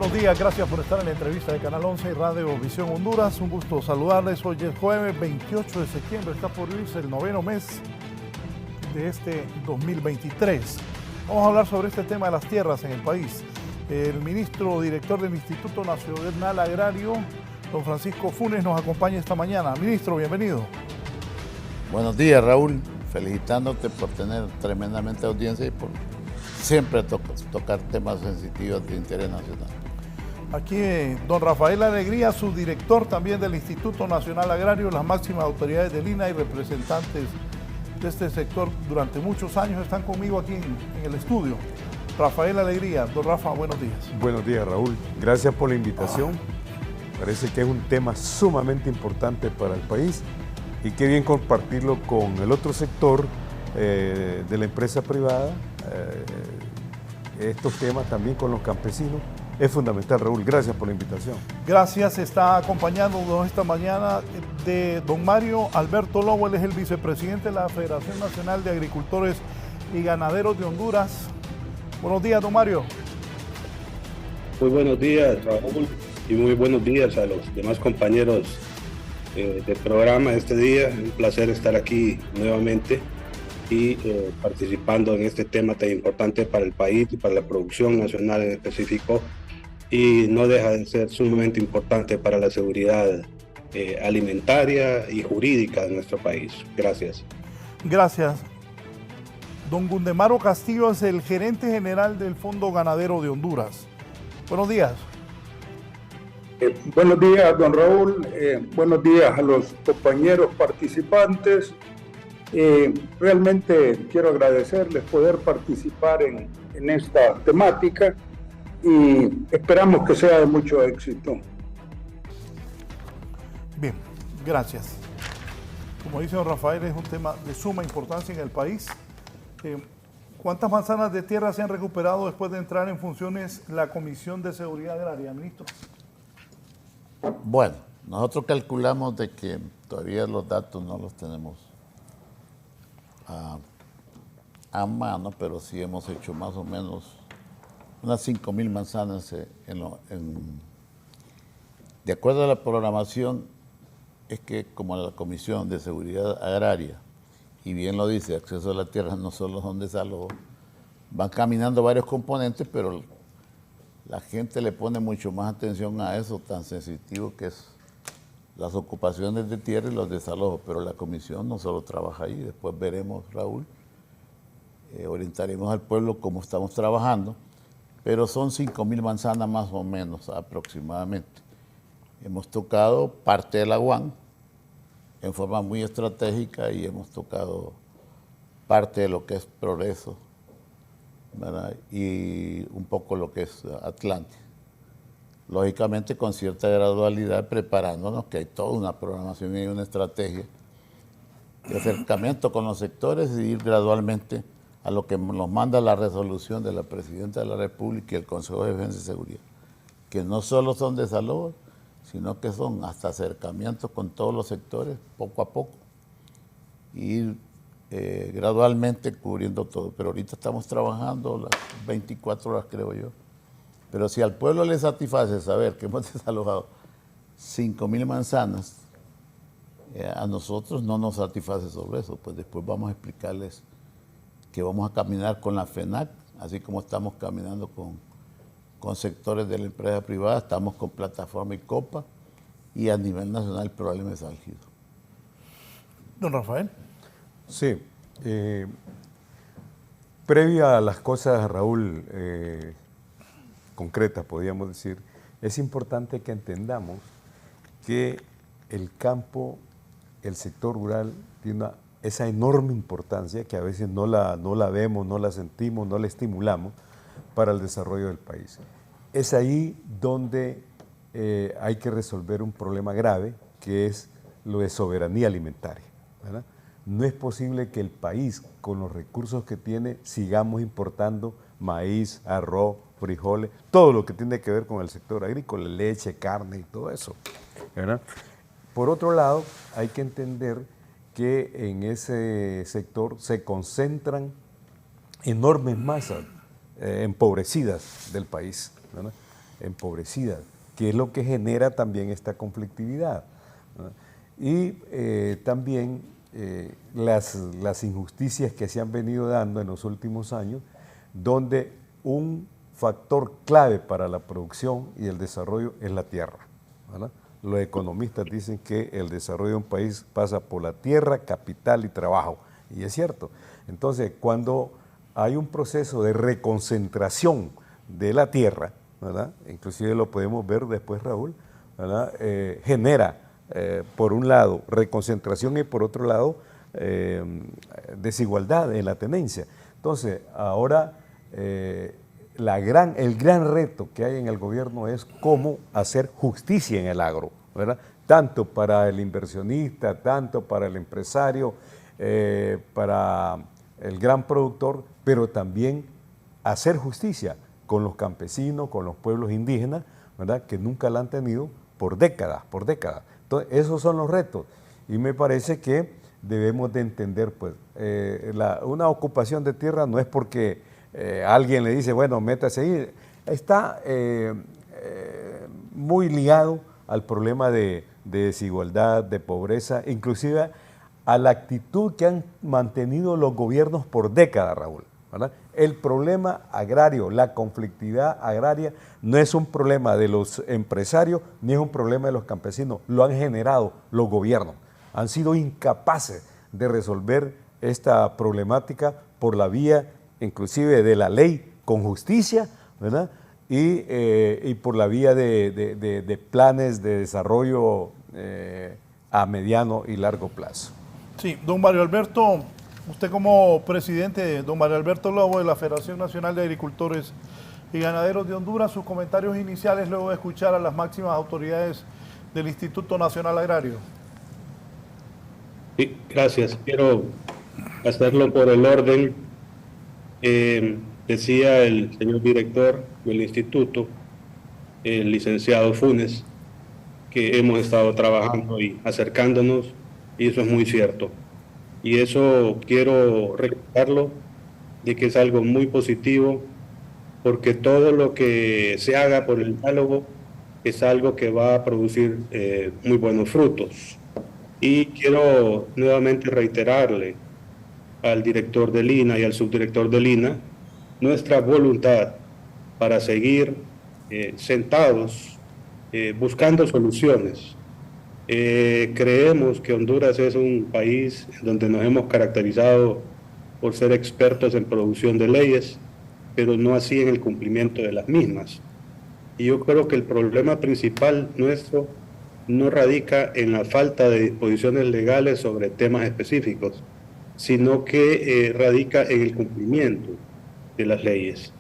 Buenos días, gracias por estar en la entrevista de Canal 11 y Radio Visión Honduras. Un gusto saludarles. Hoy es jueves 28 de septiembre, está por irse el noveno mes de este 2023. Vamos a hablar sobre este tema de las tierras en el país. El ministro director del Instituto Nacional Agrario, don Francisco Funes, nos acompaña esta mañana. Ministro, bienvenido. Buenos días, Raúl. Felicitándote por tener tremendamente audiencia y por siempre tocar temas sensitivos de interés nacional. Aquí don Rafael Alegría, subdirector también del Instituto Nacional Agrario, las máximas autoridades del INAH y representantes de este sector durante muchos años están conmigo aquí en el estudio. Rafael Alegría, don Rafa, buenos días. Buenos días, Raúl. Gracias por la invitación. Parece que es un tema sumamente importante para el país y qué bien compartirlo con el otro sector de la empresa privada. Estos temas también con los campesinos es fundamental, Raúl. Gracias por la invitación. Gracias. Está acompañándonos esta mañana de don Mario Alberto Lobo. Él es el vicepresidente de la Federación Nacional de Agricultores y Ganaderos de Honduras. Buenos días, don Mario. Muy buenos días, Raúl, y muy buenos días a los demás compañeros del programa este día. Un placer estar aquí nuevamente y participando en este tema tan importante para el país y para la producción nacional en específico, y no deja de ser sumamente importante para la seguridad alimentaria y jurídica de nuestro país. Gracias. Gracias. Don Gundemaro Castillo es el gerente general del Fondo Ganadero de Honduras. Buenos días. Buenos días, don Raúl. Buenos días a los compañeros participantes. Realmente quiero agradecerles poder participar en esta temática y esperamos que sea de mucho éxito. Bien, gracias. Como dice don Rafael, es un tema de suma importancia en el país. ¿Cuántas manzanas de tierra se han recuperado después de entrar en funciones la Comisión de Seguridad Agraria, ministro? Bueno, nosotros calculamos de que todavía los datos no los tenemos a mano, pero sí hemos hecho más o menos unas 5,000 manzanas de acuerdo a la programación. Es que como la Comisión de Seguridad Agraria, y bien lo dice, acceso a la tierra no solo son desalojo, van caminando varios componentes, pero la gente le pone mucho más atención a eso tan sensitivo que es las ocupaciones de tierra y los desalojos, pero la comisión no solo trabaja ahí. Después veremos, Raúl, orientaremos al pueblo cómo estamos trabajando, pero son 5,000 manzanas más o menos aproximadamente. Hemos tocado parte de la UAN en forma muy estratégica y hemos tocado parte de lo que es Progreso, ¿verdad? Y un poco lo que es Atlante. Lógicamente con cierta gradualidad, preparándonos, que hay toda una programación y una estrategia de acercamiento con los sectores y ir gradualmente a lo que nos manda la resolución de la Presidenta de la República y el Consejo de Defensa y Seguridad, que no solo son desalojos, sino que son hasta acercamientos con todos los sectores, poco a poco, ir gradualmente cubriendo todo. Pero ahorita estamos trabajando las 24 horas, creo yo. Pero si al pueblo le satisface saber que hemos desalojado 5,000 manzanas, a nosotros no nos satisface sobre eso. Pues después vamos a explicarles que vamos a caminar con la FENAC, así como estamos caminando con sectores de la empresa privada, estamos con Plataforma y Copa, y a nivel nacional el problema es álgido. Don Rafael. Sí. Previa a las cosas, Raúl, concretas, podríamos decir, es importante que entendamos que el campo, el sector rural, tiene esa enorme importancia que a veces no la vemos, no la sentimos, no la estimulamos para el desarrollo del país. Es ahí donde hay que resolver un problema grave, que es lo de soberanía alimentaria, ¿verdad? No es posible que el país, con los recursos que tiene, sigamos importando maíz, arroz, frijoles, todo lo que tiene que ver con el sector agrícola, leche, carne y todo eso, ¿verdad? Por otro lado, hay que entender que en ese sector se concentran enormes masas empobrecidas del país, ¿verdad? empobrecidas, que es lo que genera también esta conflictividad, ¿no? Y también las injusticias que se han venido dando en los últimos años, donde un factor clave para la producción y el desarrollo es la tierra, ¿verdad? Los economistas dicen que el desarrollo de un país pasa por la tierra, capital y trabajo, y es cierto. Entonces, cuando hay un proceso de reconcentración de la tierra, ¿verdad? Inclusive lo podemos ver después, Raúl, ¿verdad? Genera, por un lado, reconcentración y por otro lado, desigualdad en la tenencia. Entonces, ahora el gran reto que hay en el gobierno es cómo hacer justicia en el agro, ¿verdad? Tanto para el inversionista, tanto para el empresario, para el gran productor, pero también hacer justicia con los campesinos, con los pueblos indígenas, ¿verdad? Que nunca la han tenido por décadas, por décadas. Entonces, esos son los retos. Y me parece que debemos de entender, pues, una ocupación de tierra no es porque alguien le dice, bueno, métase ahí. Está muy ligado al problema de desigualdad, de pobreza, inclusive a la actitud que han mantenido los gobiernos por décadas, Raúl, ¿verdad? El problema agrario, la conflictividad agraria, no es un problema de los empresarios ni es un problema de los campesinos, lo han generado los gobiernos. Han sido incapaces de resolver esta problemática por la vía inclusive de la ley con justicia, ¿verdad? Y por la vía de planes de desarrollo a mediano y largo plazo. Sí, don Mario Alberto, usted como presidente, don Mario Alberto Lobo de la Federación Nacional de Agricultores y Ganaderos de Honduras, sus comentarios iniciales luego de escuchar a las máximas autoridades del Instituto Nacional Agrario. Sí, gracias. Quiero hacerlo por el orden. Decía el señor director del instituto, el licenciado Funes, que hemos estado trabajando y acercándonos, y eso es muy cierto. Y eso quiero recordarlo, de que es algo muy positivo, porque todo lo que se haga por el diálogo es algo que va a producir muy buenos frutos. Y quiero nuevamente reiterarle al director del INA y al subdirector del INA nuestra voluntad para seguir sentados buscando soluciones. Creemos que Honduras es un país donde nos hemos caracterizado por ser expertos en producción de leyes, pero no así en el cumplimiento de las mismas. Y yo creo que el problema principal nuestro no radica en la falta de disposiciones legales sobre temas específicos, sino que radica en el cumplimiento de las leyes.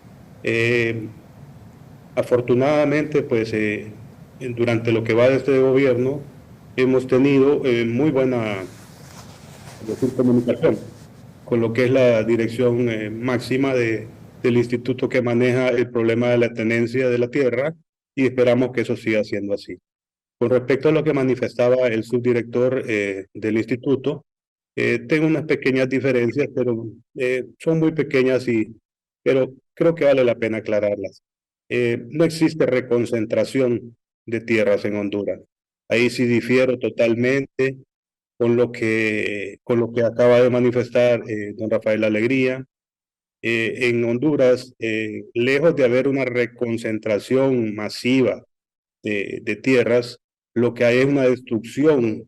Afortunadamente, pues durante lo que va de este gobierno, hemos tenido muy buena comunicación con lo que es la dirección máxima del instituto que maneja el problema de la tenencia de la tierra, y esperamos que eso siga siendo así. Con respecto a lo que manifestaba el subdirector del instituto, tengo unas pequeñas diferencias, pero son muy pequeñas, pero creo que vale la pena aclararlas. No existe reconcentración de tierras en Honduras. Ahí sí difiero totalmente con lo que acaba de manifestar don Rafael Alegría. En Honduras, lejos de haber una reconcentración masiva de tierras, lo que hay es una destrucción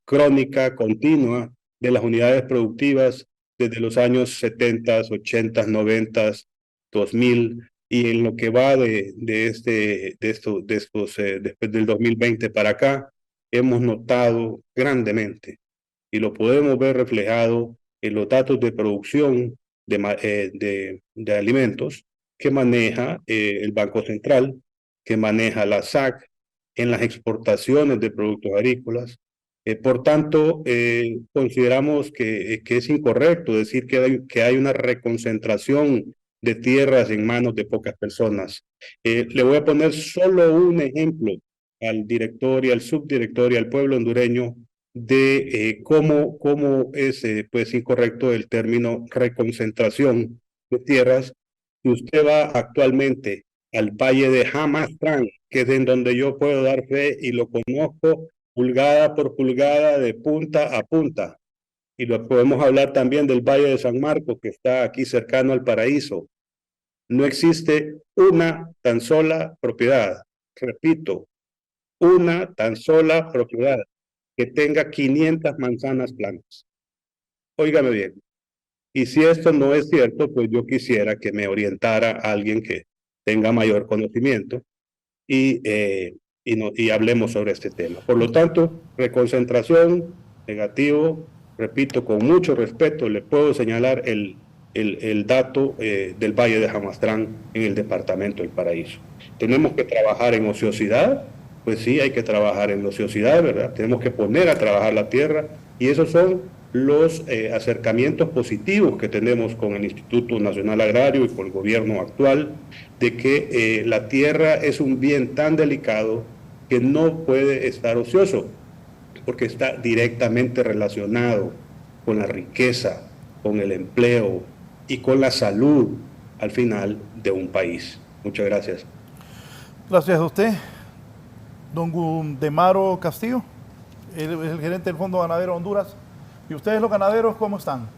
crónica, continua, de las unidades productivas desde los años 70, 80, 90, 2000, y en lo que va después del 2020 para acá, hemos notado grandemente, y lo podemos ver reflejado en los datos de producción de alimentos que maneja el Banco Central, que maneja la SAC, en las exportaciones de productos agrícolas. Por tanto, consideramos que es incorrecto decir que hay una reconcentración de tierras en manos de pocas personas. Le voy a poner solo un ejemplo al director y al subdirector y al pueblo hondureño de cómo es pues incorrecto el término reconcentración de tierras. Si usted va actualmente al valle de Hamastrán, que es en donde yo puedo dar fe y lo conozco pulgada por pulgada, de punta a punta. Y lo podemos hablar también del Valle de San Marcos, que está aquí cercano al Paraíso. No existe una tan sola propiedad, repito, una tan sola propiedad que tenga 500 manzanas blancas. Óigame bien. Y si esto no es cierto, pues yo quisiera que me orientara a alguien que tenga mayor conocimiento y hablemos sobre este tema. Por lo tanto, reconcentración, negativo, repito, con mucho respeto, le puedo señalar el dato del Valle de Hamastrán en el departamento del Paraíso. Tenemos que trabajar en ociosidad, pues sí, hay que trabajar en ociosidad, ¿verdad? Tenemos que poner a trabajar la tierra y esos son los acercamientos positivos que tenemos con el Instituto Nacional Agrario y con el gobierno actual, de que la tierra es un bien tan delicado que no puede estar ocioso, porque está directamente relacionado con la riqueza, con el empleo y con la salud al final de un país. Muchas gracias. Gracias a usted. Don Gundemaro Castillo, él es el gerente del Fondo Ganadero de Honduras. ¿Y ustedes los ganaderos cómo están?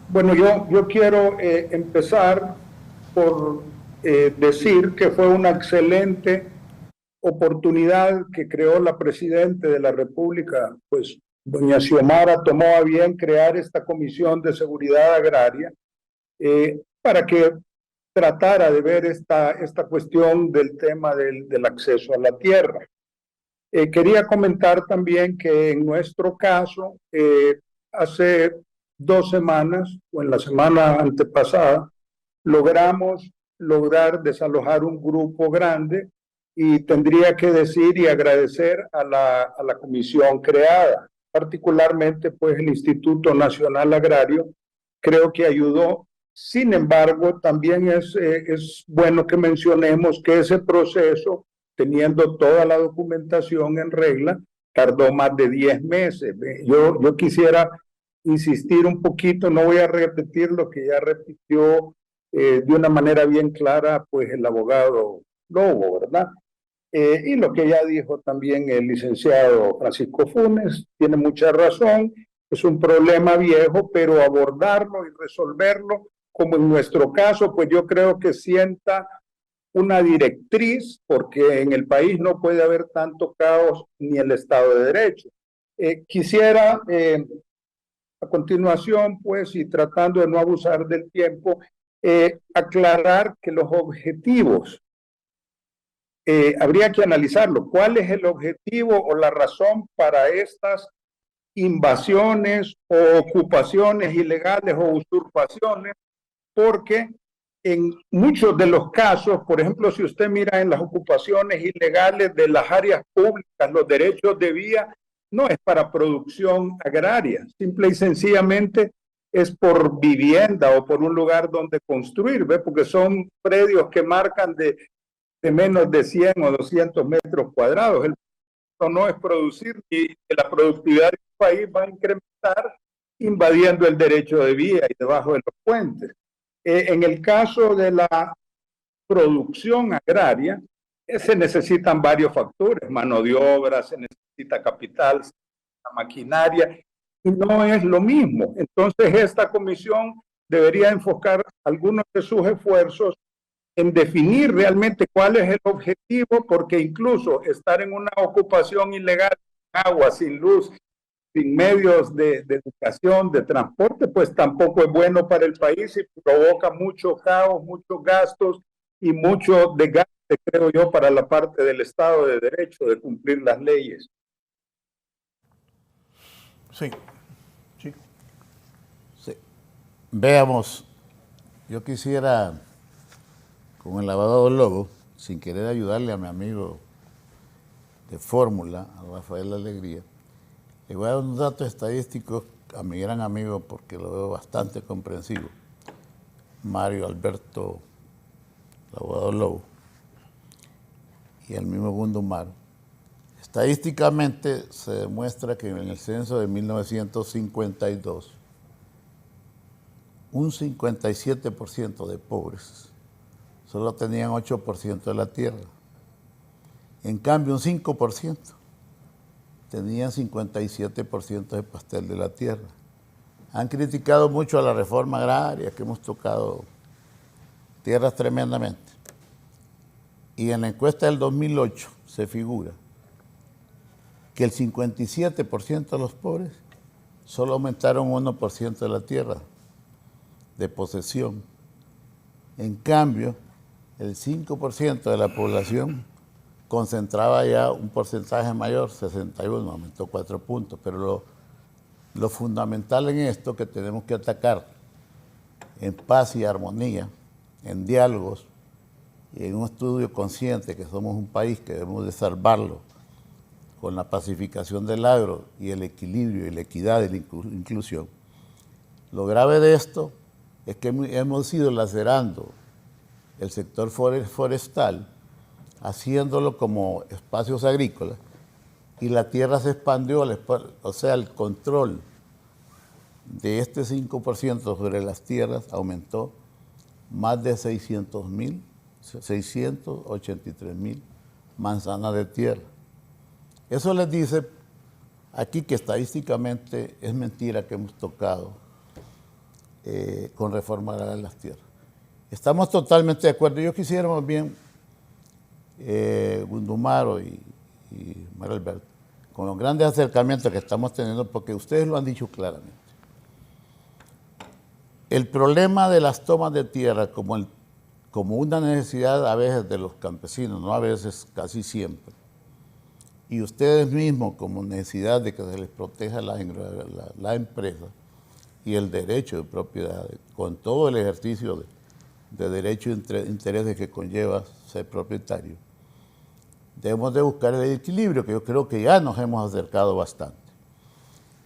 Bueno, yo quiero empezar por decir que fue una excelente oportunidad que creó la Presidenta de la República, pues doña Xiomara tomó a bien crear esta Comisión de Seguridad Agraria para que tratara de ver esta cuestión del tema del acceso a la tierra. Quería comentar también que en nuestro caso, hace 2 semanas, o en la semana antepasada, logramos desalojar un grupo grande y tendría que decir y agradecer a la comisión creada, particularmente pues el Instituto Nacional Agrario, creo que ayudó. Sin embargo, también es bueno que mencionemos que ese proceso, teniendo toda la documentación en regla, tardó más de 10 meses. Yo quisiera insistir un poquito, no voy a repetir lo que ya repitió de una manera bien clara, pues el abogado Lobo, ¿verdad? Y lo que ya dijo también el licenciado Francisco Funes, tiene mucha razón, es un problema viejo, pero abordarlo y resolverlo, como en nuestro caso, pues yo creo que sienta una directriz, porque en el país no puede haber tanto caos ni el Estado de Derecho. Quisiera, a continuación, pues, y tratando de no abusar del tiempo, aclarar que los objetivos, habría que analizarlo. ¿Cuál es el objetivo o la razón para estas invasiones o ocupaciones ilegales o usurpaciones? Porque en muchos de los casos, por ejemplo, si usted mira en las ocupaciones ilegales de las áreas públicas, los derechos de vía, no es para producción agraria, simple y sencillamente es por vivienda o por un lugar donde construir, ¿ve? Porque son predios que marcan de menos de 100 o 200 metros cuadrados. El punto no es producir y la productividad del país va a incrementar invadiendo el derecho de vía y debajo de los puentes. En el caso de la producción agraria, se necesitan varios factores, mano de obra, se necesita capital, se necesita maquinaria, y no es lo mismo. Entonces, esta comisión debería enfocar algunos de sus esfuerzos en definir realmente cuál es el objetivo, porque incluso estar en una ocupación ilegal, agua, sin luz, sin medios de educación, de transporte, pues tampoco es bueno para el país y provoca mucho caos, muchos gastos y mucho desgaste, creo yo, para la parte del Estado de Derecho, de cumplir las leyes. Sí. Sí. Sí. Veamos, yo quisiera, con el abogado Lobo, sin querer ayudarle a mi amigo de fórmula, a Rafael Alegría, le voy a dar unos datos estadísticos a mi gran amigo, porque lo veo bastante comprensivo, Mario Alberto, el abogado Lobo, y el mismo Gundemaro. Estadísticamente se demuestra que en el censo de 1952, un 57% de pobres solo tenían 8% de la tierra. En cambio, un 5% tenían 57% de pastel de la tierra. Han criticado mucho a la reforma agraria, que hemos tocado tierras tremendamente. Y en la encuesta del 2008 se figura que el 57% de los pobres solo aumentaron 1% de la tierra de posesión. En cambio, el 5% de la población concentraba ya un porcentaje mayor, 61, aumentó 4 puntos. Pero lo fundamental en esto que tenemos que atacar en paz y armonía, en diálogos y en un estudio consciente que somos un país que debemos de salvarlo con la pacificación del agro y el equilibrio y la equidad y la inclusión. Lo grave de esto es que hemos ido lacerando el sector forestal, haciéndolo como espacios agrícolas, y la tierra se expandió, o sea, el control de este 5% sobre las tierras aumentó más de 683,000 manzanas de tierra. Eso les dice aquí que estadísticamente es mentira que hemos tocado con reforma agraria de las tierras. Estamos totalmente de acuerdo. Yo quisiera más bien, Gundumaro y Mario Alberto, con los grandes acercamientos que estamos teniendo, porque ustedes lo han dicho claramente. El problema de las tomas de tierra como una necesidad a veces de los campesinos, no a veces, casi siempre, y ustedes mismos como necesidad de que se les proteja la empresa y el derecho de propiedad, con todo el ejercicio de derecho e intereses que conlleva ser propietario, debemos de buscar el equilibrio, que yo creo que ya nos hemos acercado bastante.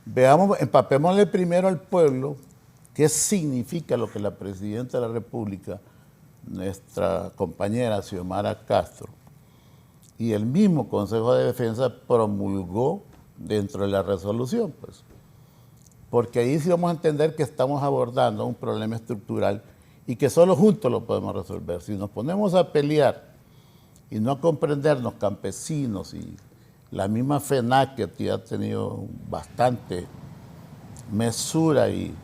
Veamos, empapémosle primero al pueblo qué significa lo que la Presidenta de la República, nuestra compañera Xiomara Castro, y el mismo Consejo de Defensa promulgó dentro de la resolución, pues. Porque ahí sí vamos a entender que estamos abordando un problema estructural y que solo juntos lo podemos resolver. Si nos ponemos a pelear y no a comprendernos, campesinos y la misma FENAC, que ha tenido bastante mesura y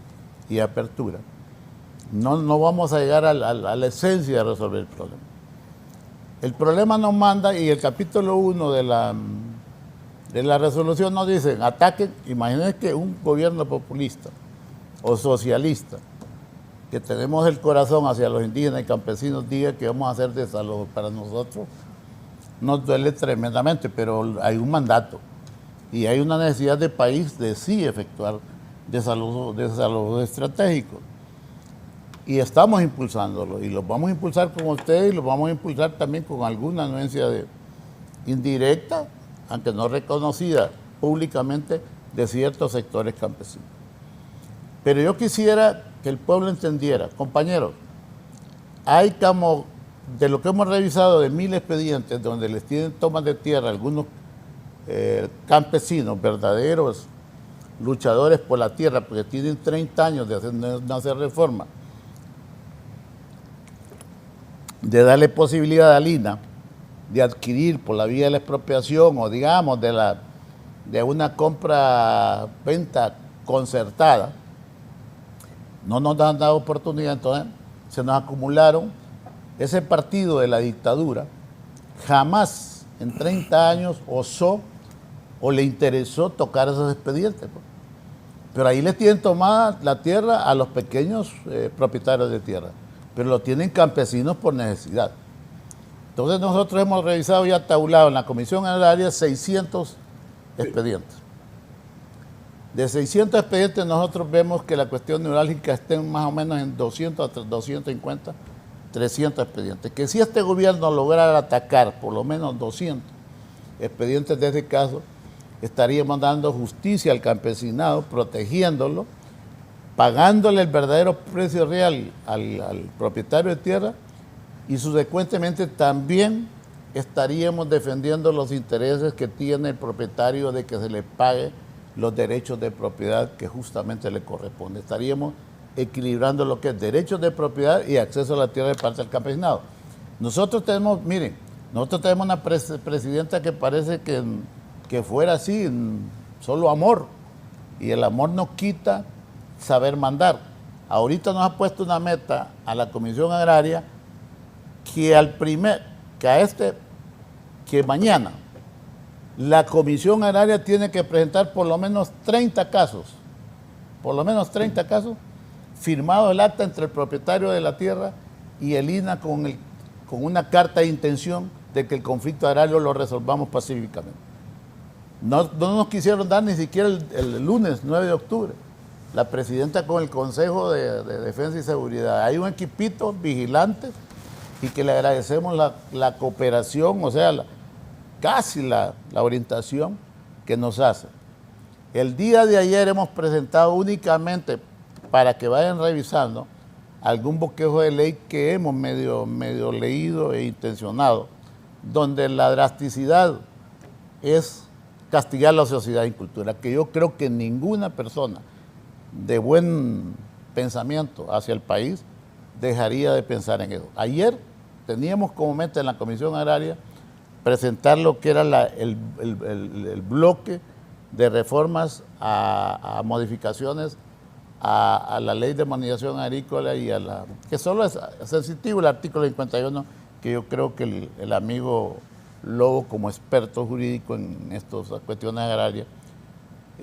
apertura, no vamos a llegar a la esencia de resolver el problema. El problema nos manda, y el capítulo 1 de la resolución nos dice, ataquen. Imagínense que un gobierno populista o socialista, que tenemos el corazón hacia los indígenas y campesinos, diga que vamos a hacer desalojo. Para nosotros nos duele tremendamente, pero hay un mandato y hay una necesidad de país de sí efectuar desalojos estratégicos. Y estamos impulsándolo, y los vamos a impulsar con ustedes, y los vamos a impulsar también con alguna anuencia indirecta, aunque no reconocida públicamente, de ciertos sectores campesinos. Pero yo quisiera que el pueblo entendiera, compañeros, hay como, de lo que hemos revisado, de 1,000 expedientes donde les tienen tomas de tierra algunos campesinos, verdaderos luchadores por la tierra, porque tienen 30 años de no hacer reforma, de darle posibilidad a Lina de adquirir por la vía de la expropiación o digamos de una compra-venta concertada, no nos han dado oportunidad. Entonces se nos acumularon. Ese partido de la dictadura jamás en 30 años osó o le interesó tocar esos expedientes. Pero ahí les tienen tomada la tierra a los pequeños propietarios de tierra, pero lo tienen campesinos por necesidad. Entonces nosotros hemos revisado ya tabulado en la Comisión Agraria 600 expedientes. De 600 expedientes nosotros vemos que la cuestión neurálgica está más o menos en 200 a 250, 300 expedientes. Que si este gobierno lograra atacar por lo menos 200 expedientes de este caso, estaríamos dando justicia al campesinado, protegiéndolo, pagándole el verdadero precio real al propietario de tierra, y subsecuentemente también estaríamos defendiendo los intereses que tiene el propietario de que se le pague los derechos de propiedad que justamente le corresponde. Estaríamos equilibrando lo que es derechos de propiedad y acceso a la tierra de parte del campesinado. Nosotros tenemos, miren, nosotros tenemos una presidenta que parece que fuera así, solo amor. Y el amor nos quita saber mandar. Ahorita nos ha puesto una meta a la Comisión Agraria que mañana la Comisión Agraria tiene que presentar por lo menos 30 casos, firmado el acta entre el propietario de la tierra y el INAH con una carta de intención de que el conflicto agrario lo resolvamos pacíficamente. No nos quisieron dar ni siquiera el lunes 9 de octubre. La presidenta con el Consejo de Defensa y Seguridad. Hay un equipito vigilante y que le agradecemos la cooperación, o sea, casi la orientación que nos hace. El día de ayer hemos presentado únicamente para que vayan revisando algún bosquejo de ley que hemos medio leído e intencionado, donde la drasticidad es castigar la sociedad y cultura, que yo creo que ninguna persona de buen pensamiento hacia el país dejaría de pensar en eso. Ayer teníamos como meta en la Comisión Agraria presentar lo que era el bloque de reformas a modificaciones a la ley de modernización agrícola y que solo es sensitivo el artículo 51, que yo creo que el amigo Lobo, como experto jurídico en estas cuestiones agrarias,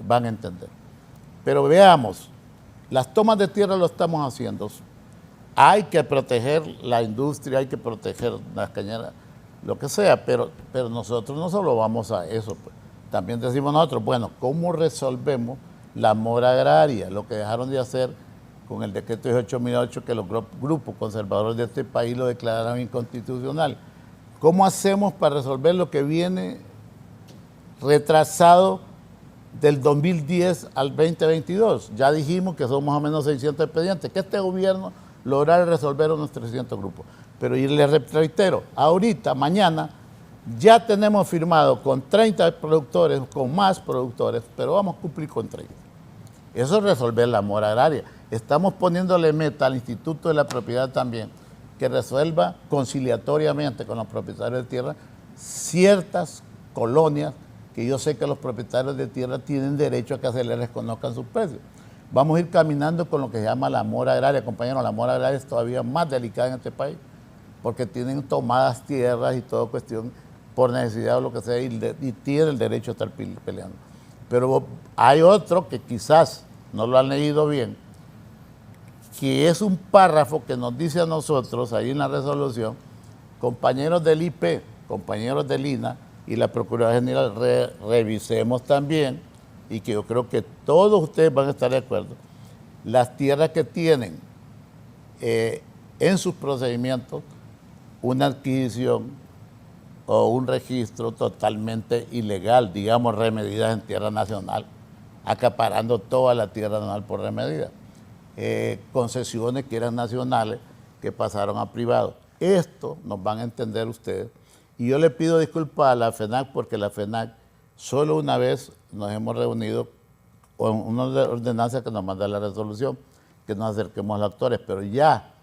van a entender. Pero veamos, las tomas de tierra lo estamos haciendo. Hay que proteger la industria, hay que proteger las cañeras, lo que sea, pero nosotros no solo vamos a eso, pues. También decimos nosotros, bueno, ¿cómo resolvemos la mora agraria? Lo que dejaron de hacer con el decreto 18.008, que los grupos conservadores de este país lo declararon inconstitucional. ¿Cómo hacemos para resolver lo que viene retrasado del 2010 al 2022? Ya dijimos que son más o menos 600 expedientes, que este gobierno logrará resolver unos 300 grupos. Pero y les reitero, ahorita, mañana, ya tenemos firmado con 30 productores, con más productores, pero vamos a cumplir con 30. Eso es resolver la mora agraria. Estamos poniéndole meta al Instituto de la Propiedad también, que resuelva conciliatoriamente con los propietarios de tierra ciertas colonias que yo sé que los propietarios de tierra tienen derecho a que se les reconozcan sus precios. Vamos a ir caminando con lo que se llama la mora agraria. Compañeros, la mora agraria es todavía más delicada en este país, porque tienen tomadas tierras y toda cuestión por necesidad o lo que sea, y tienen el derecho a estar peleando. Pero hay otro que quizás no lo han leído bien, que es un párrafo que nos dice a nosotros, ahí en la resolución, compañeros del IP, compañeros del INAH y la Procuraduría General, revisemos también, y que yo creo que todos ustedes van a estar de acuerdo, las tierras que tienen en sus procedimientos una adquisición o un registro totalmente ilegal, digamos, remedidas en tierra nacional, acaparando toda la tierra nacional por remedida. Concesiones que eran nacionales que pasaron a privados. Esto nos van a entender ustedes. Y yo le pido disculpas a la FENAC, porque la FENAC solo una vez nos hemos reunido con una ordenanza que nos manda la resolución, que nos acerquemos a los actores, pero ya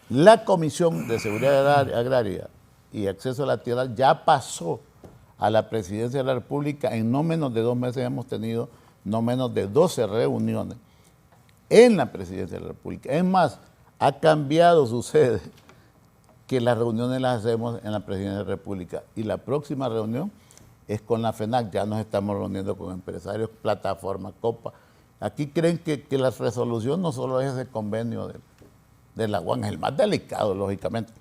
la Comisión de Seguridad Agraria y Acceso a la Tierra ya pasó a la Presidencia de la República. En no menos de 2 meses hemos tenido no menos de 12 reuniones en la Presidencia de la República. Es más, ha cambiado su sede, que las reuniones las hacemos en la Presidencia de la República. Y la próxima reunión es con la FENAC. Ya nos estamos reuniendo con empresarios, plataformas, COPA. Aquí creen que la resolución no solo es ese convenio de la UAN, es el más delicado, lógicamente.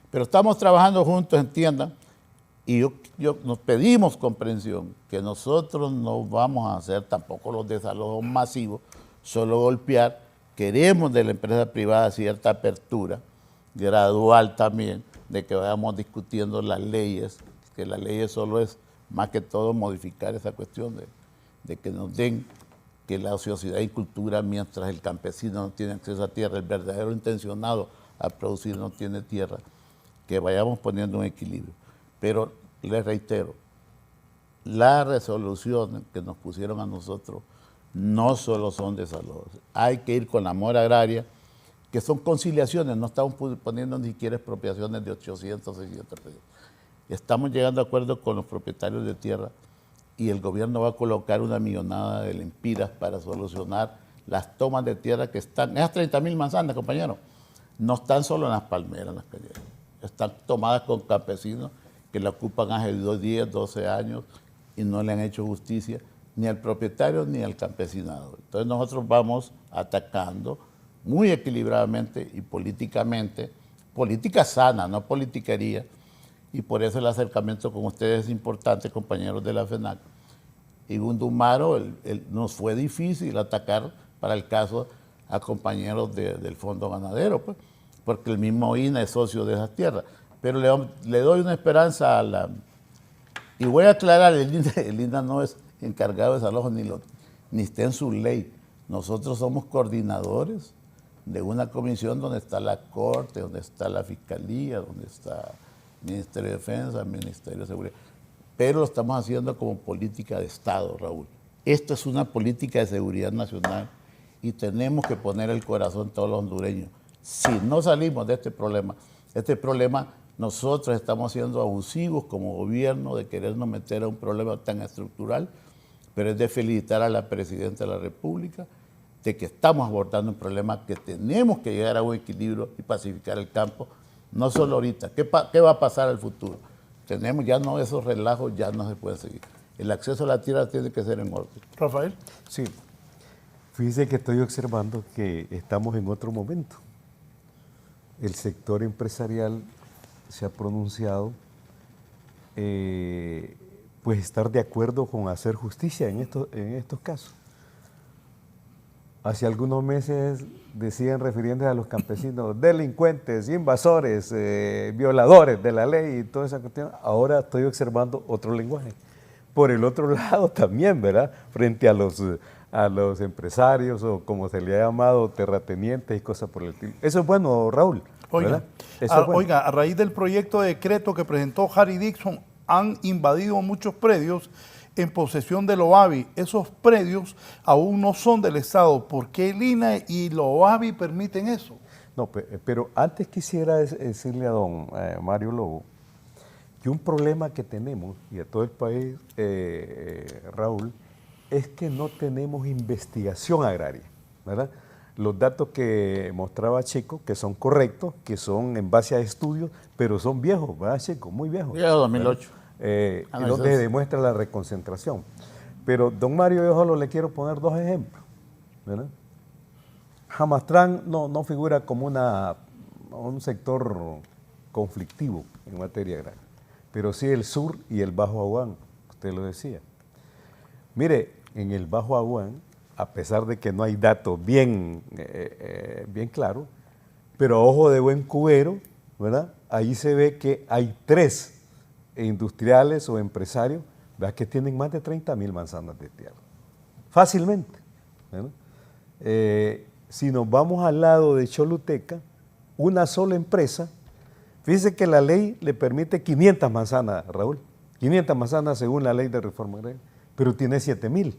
Pero estamos trabajando juntos, entiendan, y nos pedimos comprensión, que nosotros no vamos a hacer tampoco los desalojos masivos, solo golpear. Queremos de la empresa privada cierta apertura, gradual también, de que vayamos discutiendo las leyes, que las leyes solo es más que todo modificar esa cuestión de que nos den que la sociedad y cultura, mientras el campesino no tiene acceso a tierra, el verdadero intencionado a producir no tiene tierra, que vayamos poniendo un equilibrio. Pero les reitero, las resoluciones que nos pusieron a nosotros no solo son desalojos. Hay que ir con la mora agraria que son conciliaciones, no estamos poniendo ni siquiera expropiaciones de 800, 600 pesos. Estamos llegando a acuerdos con los propietarios de tierra y el gobierno va a colocar una millonada de lempiras para solucionar las tomas de tierra que están, esas 30.000 manzanas, compañeros, no están solo en las palmeras, en las calles, están tomadas con campesinos que la ocupan hace 10, 12 años y no le han hecho justicia ni al propietario ni al campesinado. Entonces nosotros vamos atacando muy equilibradamente y políticamente, política sana, no politiquería, y por eso el acercamiento con ustedes es importante, compañeros de la FENAC. Y Gundumaro, nos fue difícil atacar para el caso a compañeros del Fondo Ganadero, pues, porque el mismo INA es socio de esas tierras. Pero le doy una esperanza a la... Y voy a aclarar, el INA no es encargado de desalojo ni está en su ley. Nosotros somos coordinadores de una comisión donde está la Corte, donde está la Fiscalía, donde está el Ministerio de Defensa, el Ministerio de Seguridad. Pero lo estamos haciendo como política de Estado, Raúl. Esto es una política de seguridad nacional y tenemos que poner el corazón todos los hondureños. Si no salimos de este problema nosotros estamos siendo abusivos como gobierno de querernos meter a un problema tan estructural, pero es de felicitar a la Presidenta de la República de que estamos abordando un problema que tenemos que llegar a un equilibrio y pacificar el campo, no solo ahorita. ¿Qué va a pasar al futuro? Tenemos ya no esos relajos, ya no se puede seguir. El acceso a la tierra tiene que ser en orden. Rafael. Sí, fíjese que estoy observando que estamos en otro momento. El sector empresarial se ha pronunciado, pues estar de acuerdo con hacer justicia en estos casos. Hace algunos meses decían, refiriéndose a los campesinos, delincuentes, invasores, violadores de la ley y toda esa cuestión. Ahora estoy observando otro lenguaje. Por el otro lado también, ¿verdad? Frente a los empresarios o como se le ha llamado, terratenientes y cosas por el estilo. Eso es bueno, Raúl. Oiga, a raíz del proyecto de decreto que presentó Harry Dixon, han invadido muchos predios en posesión del OAVI. Esos predios aún no son del Estado. ¿Por qué el INA y el OAVI permiten eso? No, pero antes quisiera decirle a don Mario Lobo que un problema que tenemos, y a todo el país, Raúl, es que no tenemos investigación agraria, ¿verdad? Los datos que mostraba Chico, que son correctos, que son en base a estudios, pero son viejos, ¿verdad, Chico? Muy viejos. Ya 2008. Donde demuestra la reconcentración. Pero, don Mario, yo solo le quiero poner dos ejemplos, ¿verdad? Jamastrán no figura como un sector conflictivo en materia agraria, pero sí el sur y el Bajo Aguán, usted lo decía. Mire, en el Bajo Aguán, a pesar de que no hay datos bien claros, pero a ojo de buen cubero, ¿verdad? Ahí se ve que hay 3 industriales o empresarios, ¿verdad?, que tienen más de 30.000 manzanas de tierra. Fácilmente, ¿verdad? Si nos vamos al lado de Choluteca, una sola empresa, fíjese que la ley le permite 500 manzanas, Raúl, 500 manzanas según la ley de reforma agraria, pero tiene 7.000,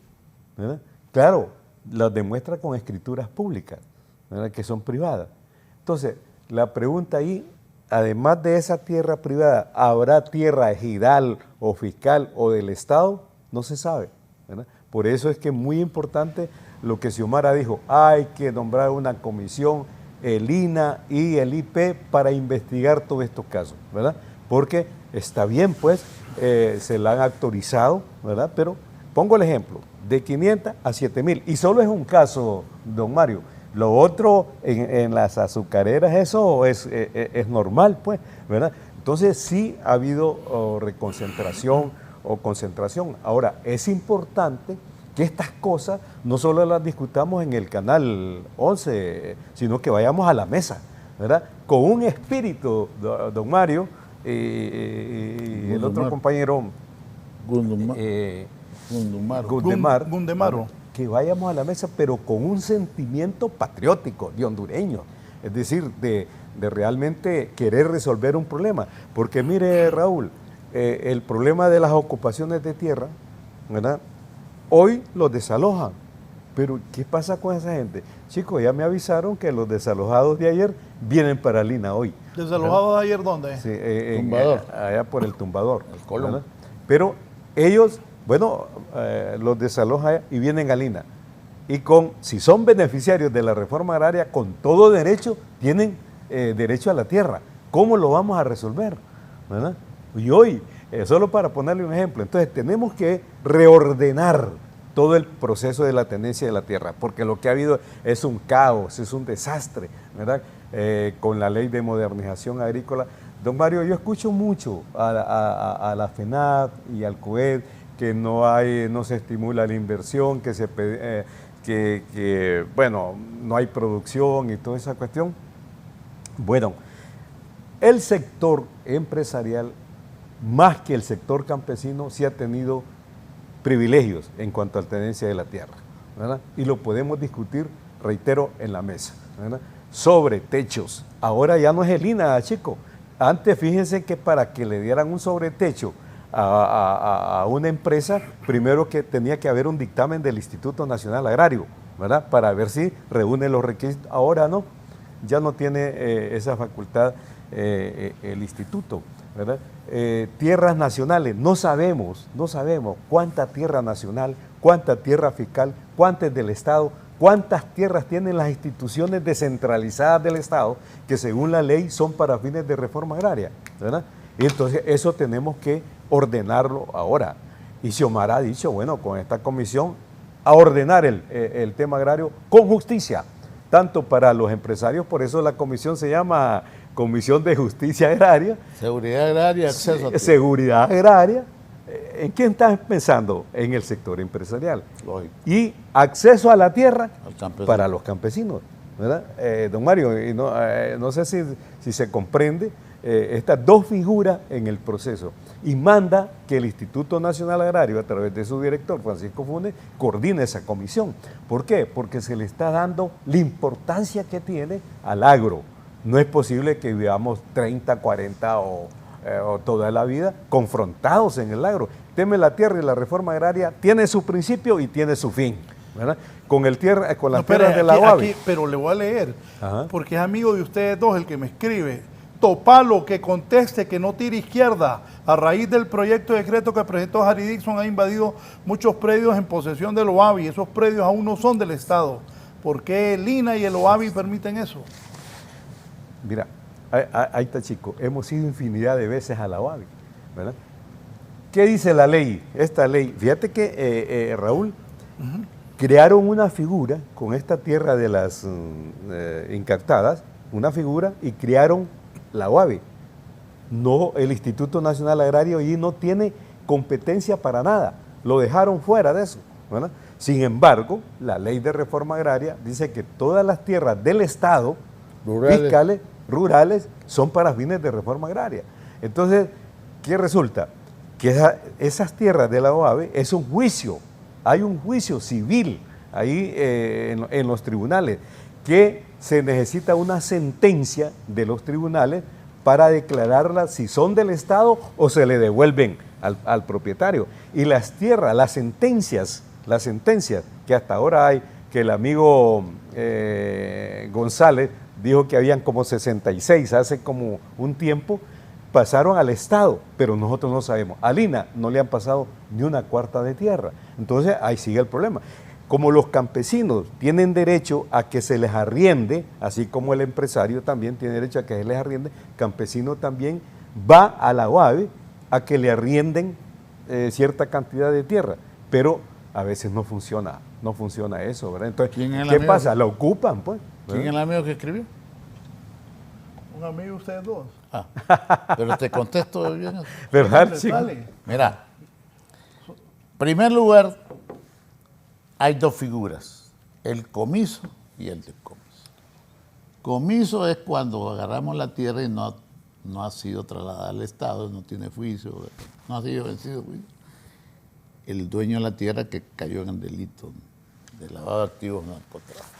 ¿verdad? Claro, las demuestra con escrituras públicas, ¿verdad?, que son privadas. Entonces, la pregunta ahí, además de esa tierra privada, ¿habrá tierra ejidal o fiscal o del Estado? No se sabe, ¿verdad? Por eso es que es muy importante lo que Xiomara dijo, hay que nombrar una comisión, el INA y el IP, para investigar todos estos casos, ¿verdad? Porque está bien, pues, se la han autorizado, ¿verdad? Pero pongo el ejemplo, de 500 a 7.000, y solo es un caso, don Mario. Lo otro, en las azucareras, eso es normal, pues, ¿verdad? Entonces sí ha habido reconcentración o concentración. Ahora, es importante que estas cosas no solo las discutamos en el Canal 11, sino que vayamos a la mesa, ¿verdad? Con un espíritu, don Mario, y el otro compañero, Gundemaro. Que vayamos a la mesa, pero con un sentimiento patriótico, de hondureño, es decir, de realmente querer resolver un problema. Porque mire, Raúl, el problema de las ocupaciones de tierra, ¿verdad?, hoy los desalojan, Pero, ¿qué pasa con esa gente? Chicos, ya me avisaron que los desalojados de ayer vienen para Lina hoy. ¿Desalojados de ayer dónde? Sí, Tumbador. allá por el Tumbador. El Colón. ¿Verdad? Pero ellos, bueno, los desalojan y vienen a Lina. Y si son beneficiarios de la reforma agraria, con todo derecho, tienen derecho a la tierra. ¿Cómo lo vamos a resolver? ¿Verdad? Y hoy, solo para ponerle un ejemplo, entonces tenemos que reordenar todo el proceso de la tenencia de la tierra, porque lo que ha habido es un caos, es un desastre, ¿verdad? Con la ley de modernización agrícola. Don Mario, yo escucho mucho a la FENAD y al COED que no se estimula la inversión, bueno, no hay producción y toda esa cuestión. Bueno, el sector empresarial, más que el sector campesino, sí ha tenido privilegios en cuanto a la tenencia de la tierra, ¿verdad? Y lo podemos discutir, reitero, en la mesa, ¿verdad? Sobre techos. Ahora ya no es el INA, chico. Antes, fíjense que para que le dieran un sobretecho a una empresa, primero que tenía que haber un dictamen del Instituto Nacional Agrario, ¿verdad? Para ver si reúne los requisitos. Ahora no, ya no tiene esa facultad el instituto, ¿verdad? Tierras nacionales, no sabemos cuánta tierra nacional, cuánta tierra fiscal, cuántas del Estado, cuántas tierras tienen las instituciones descentralizadas del Estado que según la ley son para fines de reforma agraria, ¿verdad? Y entonces eso tenemos que ordenarlo ahora. Y Xiomara ha dicho, bueno, con esta comisión, a ordenar el tema agrario con justicia, tanto para los empresarios, por eso la comisión se llama Comisión de Justicia Agraria. Seguridad agraria, acceso a tierra. Seguridad agraria. ¿En quién estás pensando? En el sector empresarial. Lógico. Y acceso a la tierra para los campesinos, ¿verdad? Don Mario, y no sé si se comprende estas dos figuras en el proceso. Y manda que el Instituto Nacional Agrario, a través de su director, Francisco Funes, coordine esa comisión. ¿Por qué? Porque se le está dando la importancia que tiene al agro. No es posible que vivamos 30, 40 o toda la vida confrontados en el agro. El tema de la tierra y la reforma agraria tiene su principio y tiene su fin, ¿verdad? Con las tierras de la UABI. Pero le voy a leer, Ajá. porque es amigo de ustedes dos el que me escribe. Topalo, que conteste, que no tire izquierda. A raíz del proyecto de decreto que presentó Harry Dixon, ha invadido muchos predios en posesión del OABI. Esos predios aún no son del Estado. ¿Por qué el INA y el OABI permiten eso? Mira, ahí está, chico. Hemos ido infinidad de veces a la OABI, ¿verdad? ¿Qué dice la ley? Esta ley, fíjate que, Raúl, crearon una figura con esta tierra de las incaptadas, una figura, y crearon la OABI. No, el Instituto Nacional Agrario y no tiene competencia para nada. Lo dejaron fuera de eso, ¿verdad? Sin embargo, la ley de reforma agraria dice que todas las tierras del Estado, fiscales, rurales, son para fines de reforma agraria. Entonces, ¿qué resulta? Que esas tierras de la OABI es un juicio, hay un juicio civil ahí en los tribunales, que se necesita una sentencia de los tribunales para declararlas si son del Estado o se le devuelven al propietario. Y las tierras, las sentencias que hasta ahora hay, que el amigo González dijo que habían como 66 hace como un tiempo, pasaron al Estado, pero nosotros no sabemos. A Lina no le han pasado ni una cuarta de tierra. Entonces ahí sigue el problema. Como los campesinos tienen derecho a que se les arriende, así como el empresario también tiene derecho a que se les arriende, el campesino también va a la OABI a que le arrienden cierta cantidad de tierra, pero a veces no funciona eso, ¿verdad? Entonces, ¿qué pasa? La ocupan, pues. ¿Quién es el amigo que escribió? Un amigo de ustedes dos. Pero te contesto bien. ¿Verdad? Dale, Sí. dale. Mira, en primer lugar, hay dos figuras, el comiso y el decomiso. Comiso es cuando agarramos la tierra y no ha sido trasladada al Estado, no tiene juicio, no ha sido vencido juicio. El dueño de la tierra que cayó en el delito de lavado de activos narcotráficos.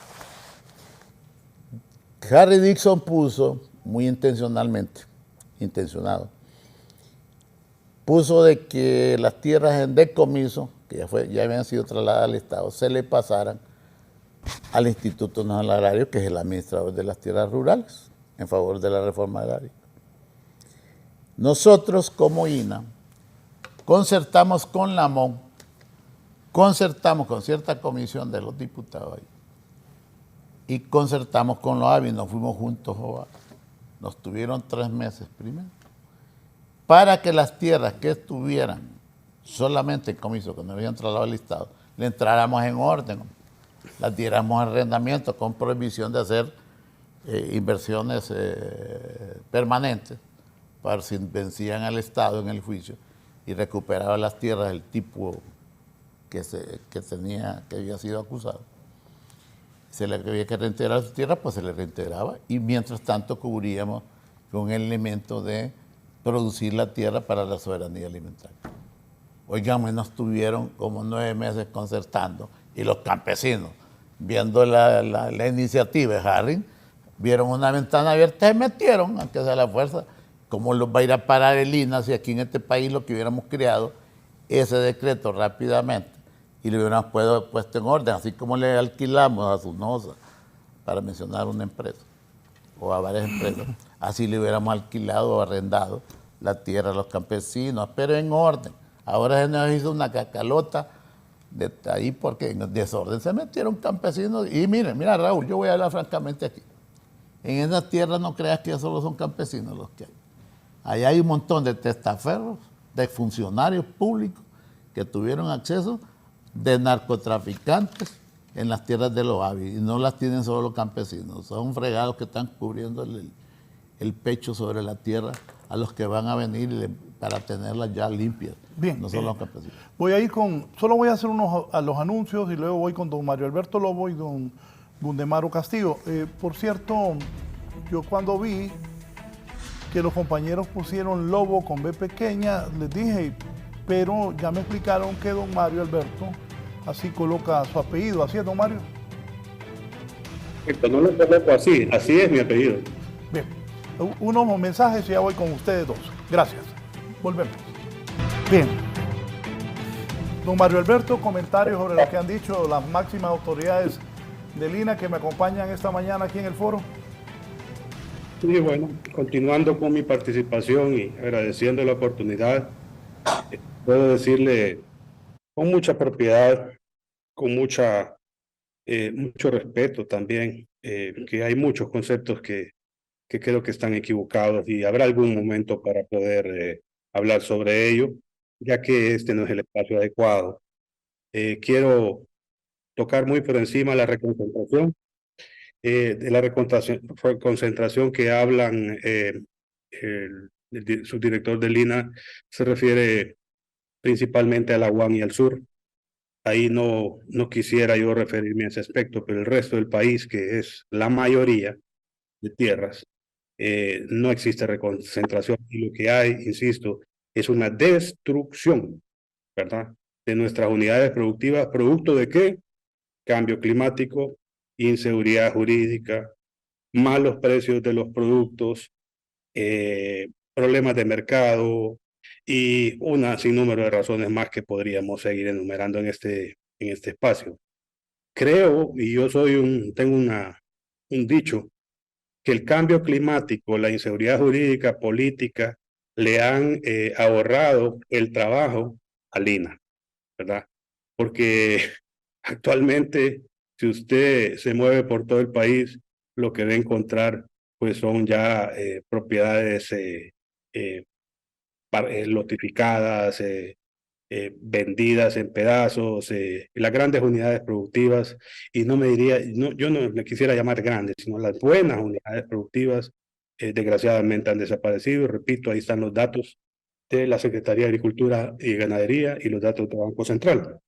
Harry Dixon puso, muy intencionado, puso de que las tierras en decomiso, que ya habían sido trasladadas al Estado, se le pasaran al Instituto Nacional Agrario, que es el administrador de las tierras rurales, en favor de la reforma agraria. Nosotros, como INA, concertamos con la MON, concertamos con cierta comisión de los diputados ahí, y concertamos con los AVI, nos fuimos juntos, nos tuvieron 3 meses primero, para que las tierras que estuvieran solamente en comiso, que no habían trasladado al Estado, le entráramos en orden, las diéramos en arrendamiento con prohibición de hacer inversiones permanentes, para si vencían al Estado en el juicio y recuperaban las tierras del tipo que había sido acusado. Se le había que reintegrar su tierra, pues se le reintegraba, y mientras tanto cubríamos con el elemento de producir la tierra para la soberanía alimentaria. Oigan, nos tuvieron como 9 meses concertando, y los campesinos, viendo la iniciativa de Harry, vieron una ventana abierta y se metieron, aunque sea la fuerza. ¿Cómo los va a ir a parar el INA si aquí en este país lo que hubiéramos creado, ese decreto rápidamente, y lo hubiéramos puesto en orden, así como le alquilamos a Sunosa, para mencionar una empresa, o a varias empresas, así le hubiéramos alquilado o arrendado la tierra a los campesinos, pero en orden. Ahora se nos hizo una cacalota de ahí porque en desorden se metieron campesinos. Y mira Raúl, yo voy a hablar francamente aquí. En esas tierras no creas que solo son campesinos los que hay. Allá hay un montón de testaferros, de funcionarios públicos que tuvieron acceso, de narcotraficantes en las tierras de los AVI, y no las tienen solo los campesinos, son fregados que están cubriendo el pecho sobre la tierra a los que van a venir para tenerlas ya limpias. Bien, no son los campesinos. Solo voy a hacer los anuncios y luego voy con don Mario Alberto Lobo y don Gundemaro Castillo. Por cierto, yo cuando vi que los compañeros pusieron Lobo con B pequeña, les dije, pero ya me explicaron que don Mario Alberto así coloca su apellido. ¿Así es, don Mario? No lo coloco así es mi apellido. Bien, unos mensajes y ya voy con ustedes dos. Gracias. Volvemos. Bien. Don Mario Alberto, comentarios sobre lo que han dicho las máximas autoridades del INA que me acompañan esta mañana aquí en el foro. Sí, bueno, continuando con mi participación y agradeciendo la oportunidad, puedo decirle con mucha propiedad, con mucho respeto también, que hay muchos conceptos que creo que están equivocados, y habrá algún momento para poder hablar sobre ello, ya que este no es el espacio adecuado. Quiero tocar muy por encima la reconcentración, de la concentración que hablan el subdirector del INA, se refiere principalmente a la UAM y al sur. Ahí no quisiera yo referirme a ese aspecto, pero el resto del país, que es la mayoría de tierras, no existe reconcentración, y lo que hay, insisto, es una destrucción, ¿verdad?, de nuestras unidades productivas. ¿Producto de qué? Cambio climático, inseguridad jurídica, malos precios de los productos, problemas de mercado y un sinnúmero de razones más que podríamos seguir enumerando en este espacio. Creo, y yo tengo un dicho, que el cambio climático, la inseguridad jurídica, política, le han ahorrado el trabajo al INA, ¿verdad? Porque actualmente, si usted se mueve por todo el país, lo que va a encontrar pues son ya propiedades lotificadas, vendidas en pedazos, las grandes unidades productivas, y yo no le quisiera llamar grandes, sino las buenas unidades productivas, desgraciadamente han desaparecido. Y repito, ahí están los datos de la Secretaría de Agricultura y Ganadería y los datos del Banco Central.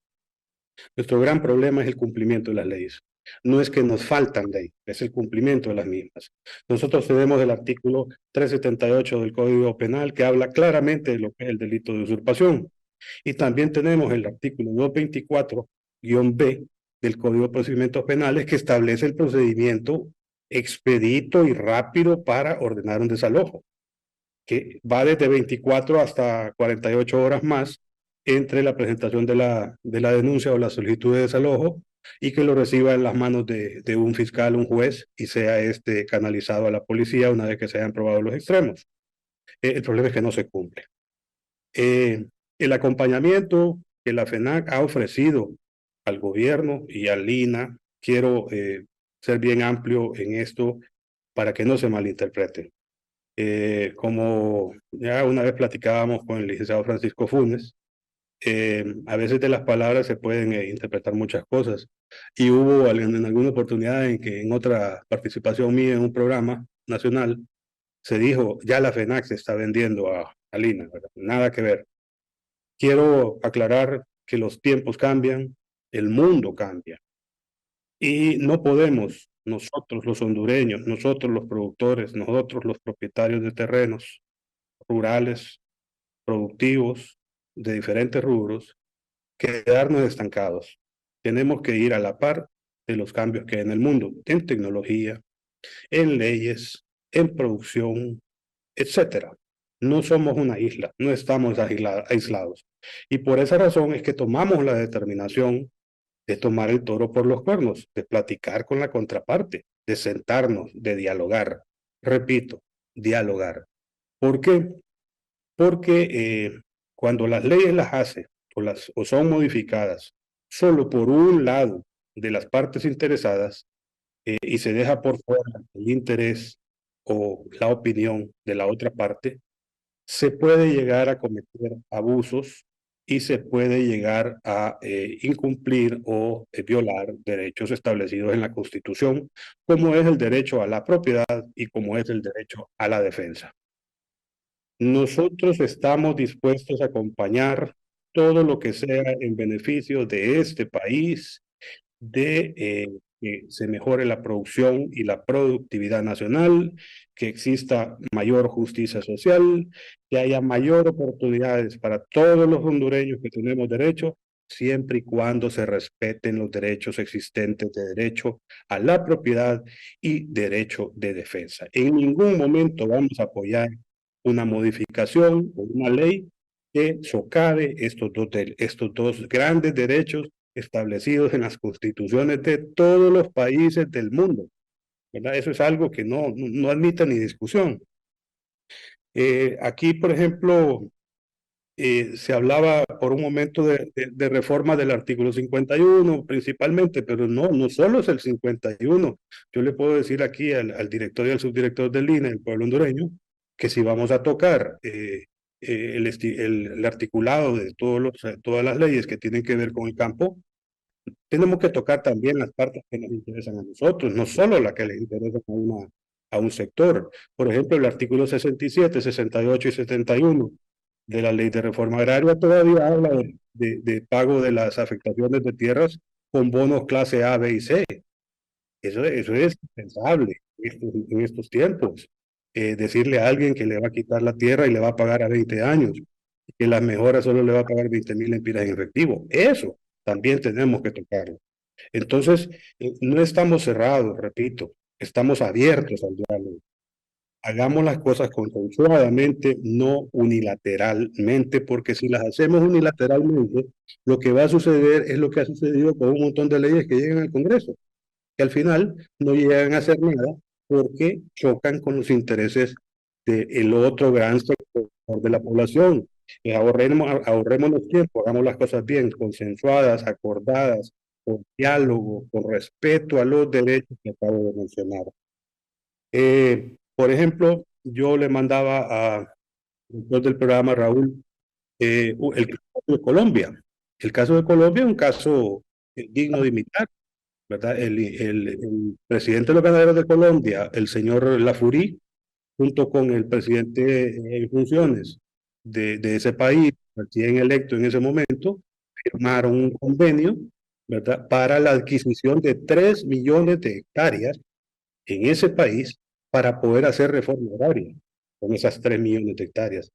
Nuestro gran problema es el cumplimiento de las leyes. No es que nos faltan leyes, es el cumplimiento de las mismas. Nosotros tenemos el artículo 378 del Código Penal, que habla claramente de lo que es el delito de usurpación. Y también tenemos el artículo 224-B del Código de Procedimientos Penales, que establece el procedimiento expedito y rápido para ordenar un desalojo, que va desde 24 hasta 48 horas más entre la presentación de la denuncia o la solicitud de desalojo y que lo reciba en las manos de un fiscal, un juez, y sea canalizado a la policía una vez que se hayan probado los extremos. El problema es que no se cumple. El acompañamiento que la FENAC ha ofrecido al gobierno y al INA, quiero ser bien amplio en esto para que no se malinterprete. Como ya una vez platicábamos con el licenciado Francisco Funes, a veces de las palabras se pueden interpretar muchas cosas. Y hubo en alguna oportunidad en que en otra participación mía en un programa nacional se dijo, ya la FENAC se está vendiendo a Lina, ¿verdad? Nada que ver. Quiero aclarar que los tiempos cambian, el mundo cambia. Y no podemos, nosotros los hondureños, nosotros los productores, nosotros los propietarios de terrenos rurales, productivos, de diferentes rubros, quedarnos estancados. Tenemos que ir a la par de los cambios que hay en el mundo, en tecnología, en leyes, en producción, etcétera. No somos una isla, no estamos aislados. Y por esa razón es que tomamos la determinación de tomar el toro por los cuernos, de platicar con la contraparte, de sentarnos, de dialogar. Repito, dialogar. ¿Por qué? Porque cuando las leyes las hace o son modificadas solo por un lado de las partes interesadas y se deja por fuera el interés o la opinión de la otra parte, se puede llegar a cometer abusos y se puede llegar a incumplir o violar derechos establecidos en la Constitución, como es el derecho a la propiedad y como es el derecho a la defensa. Nosotros estamos dispuestos a acompañar todo lo que sea en beneficio de este país, de que se mejore la producción y la productividad nacional, que exista mayor justicia social, que haya mayor oportunidades para todos los hondureños que tenemos derecho, siempre y cuando se respeten los derechos existentes de derecho a la propiedad y derecho de defensa. En ningún momento vamos a apoyar una modificación o una ley que socave estos dos grandes derechos establecidos en las constituciones de todos los países del mundo, ¿verdad? Eso es algo que no admite ni discusión. Aquí, por ejemplo, se hablaba por un momento de reforma del artículo 51 principalmente, pero no solo es el 51. Yo le puedo decir aquí al director y al subdirector del INE, el pueblo hondureño, que si vamos a tocar el articulado de todas las leyes que tienen que ver con el campo, tenemos que tocar también las partes que nos interesan a nosotros, no solo las que les interesan a un sector. Por ejemplo, el artículo 67, 68 y 71 de la Ley de Reforma Agraria todavía habla de pago de las afectaciones de tierras con bonos clase A, B y C. Eso es impensable en estos tiempos. Decirle a alguien que le va a quitar la tierra y le va a pagar a 20 años, que las mejoras solo le va a pagar 20,000 lempiras en efectivo. Eso también tenemos que tocarlo. Entonces, no estamos cerrados, repito, estamos abiertos al diálogo. Hagamos las cosas consensuadamente, no unilateralmente, porque si las hacemos unilateralmente, lo que va a suceder es lo que ha sucedido con un montón de leyes que llegan al Congreso, que al final no llegan a hacer nada porque chocan con los intereses del otro gran sector de la población. Ahorremos tiempo, hagamos las cosas bien, consensuadas, acordadas, con diálogo, con respeto a los derechos que acabo de mencionar. Por ejemplo, yo le mandaba al director del programa, Raúl, el caso de Colombia. El caso de Colombia es un caso digno de imitar, ¿verdad? El presidente de los ganaderos de Colombia, el señor Lafurí, junto con el presidente en funciones de ese país, recién electo en ese momento, firmaron un convenio, ¿verdad?, para la adquisición de 3 millones de hectáreas en ese país para poder hacer reforma agraria con esas 3 millones de hectáreas.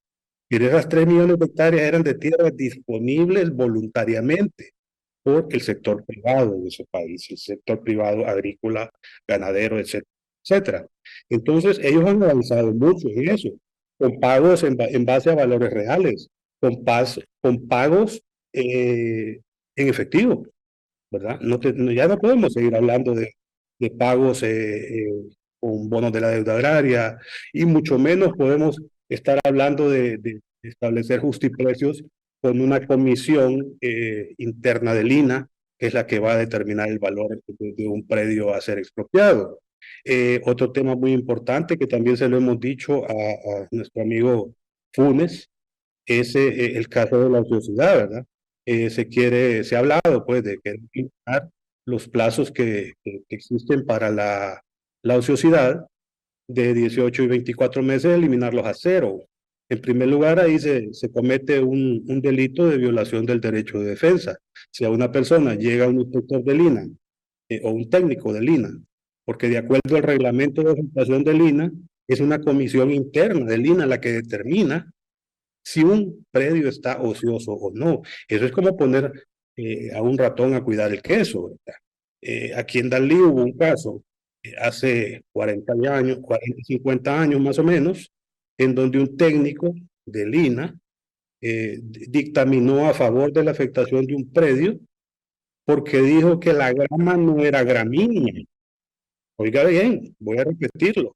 Y esas 3 millones de hectáreas eran de tierras disponibles voluntariamente por el sector privado de ese país, el sector privado agrícola, ganadero, etcétera, etcétera. Entonces, ellos han avanzado mucho en eso, con pagos en base a valores reales, con pagos en efectivo. ¿verdad? Ya no podemos seguir hablando de pagos con bonos de la deuda agraria, y mucho menos podemos estar hablando de establecer justiprecios con una comisión interna del INA, que es la que va a determinar el valor de un predio a ser expropiado. Otro tema muy importante que también se lo hemos dicho a nuestro amigo Funes es el caso de la ociosidad, ¿verdad? Se ha hablado pues de que limitar los plazos que existen para la ociosidad de 18 y 24 meses, eliminarlos a cero. En primer lugar, ahí se comete un delito de violación del derecho de defensa. Si a una persona llega un inspector del INA o un técnico del INA, porque de acuerdo al reglamento de organización del INA, es una comisión interna del INA la que determina si un predio está ocioso o no. Eso es como poner a un ratón a cuidar el queso, ¿verdad? Aquí en Dalí hubo un caso hace 40 años, 40, 50 años más o menos, en donde un técnico del INA dictaminó a favor de la afectación de un predio porque dijo que la grama no era gramínea. Oiga bien, voy a repetirlo.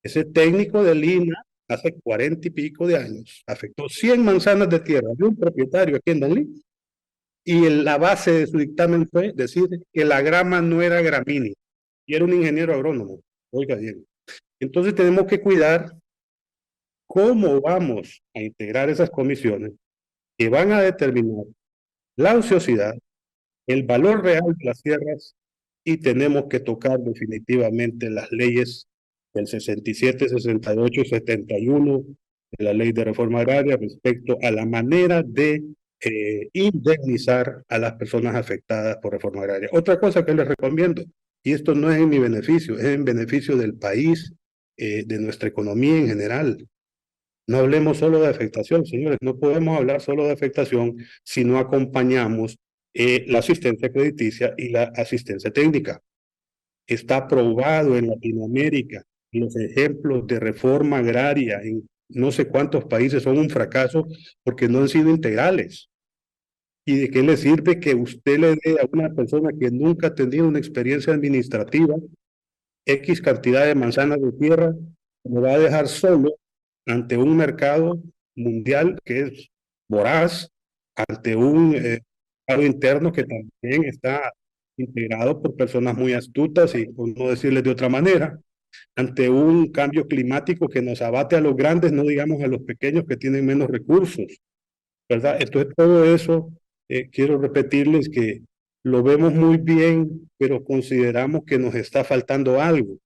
Ese técnico del INA hace 40 y pico de años afectó 100 manzanas de tierra de un propietario aquí en Dalí, y la base de su dictamen fue decir que la grama no era gramínea, y era un ingeniero agrónomo. Oiga bien. Entonces tenemos que cuidar cómo vamos a integrar esas comisiones que van a determinar la ociosidad, el valor real de las tierras, y tenemos que tocar definitivamente las leyes del 67, 68 y 71 de la Ley de Reforma Agraria respecto a la manera de indemnizar a las personas afectadas por reforma agraria. Otra cosa que les recomiendo, y esto no es en mi beneficio, es en beneficio del país, de nuestra economía en general. No hablemos solo de afectación, señores, no podemos hablar solo de afectación si no acompañamos la asistencia crediticia y la asistencia técnica. Está probado en Latinoamérica, los ejemplos de reforma agraria en no sé cuántos países son un fracaso porque no han sido integrales. ¿Y de qué le sirve que usted le dé a una persona que nunca ha tenido una experiencia administrativa X cantidad de manzanas de tierra, lo va a dejar solo ante un mercado mundial que es voraz, ante un mercado interno que también está integrado por personas muy astutas, y por no decirles de otra manera, ante un cambio climático que nos abate a los grandes, no digamos a los pequeños que tienen menos recursos, ¿verdad? Entonces todo eso, quiero repetirles que lo vemos muy bien, pero consideramos que nos está faltando algo.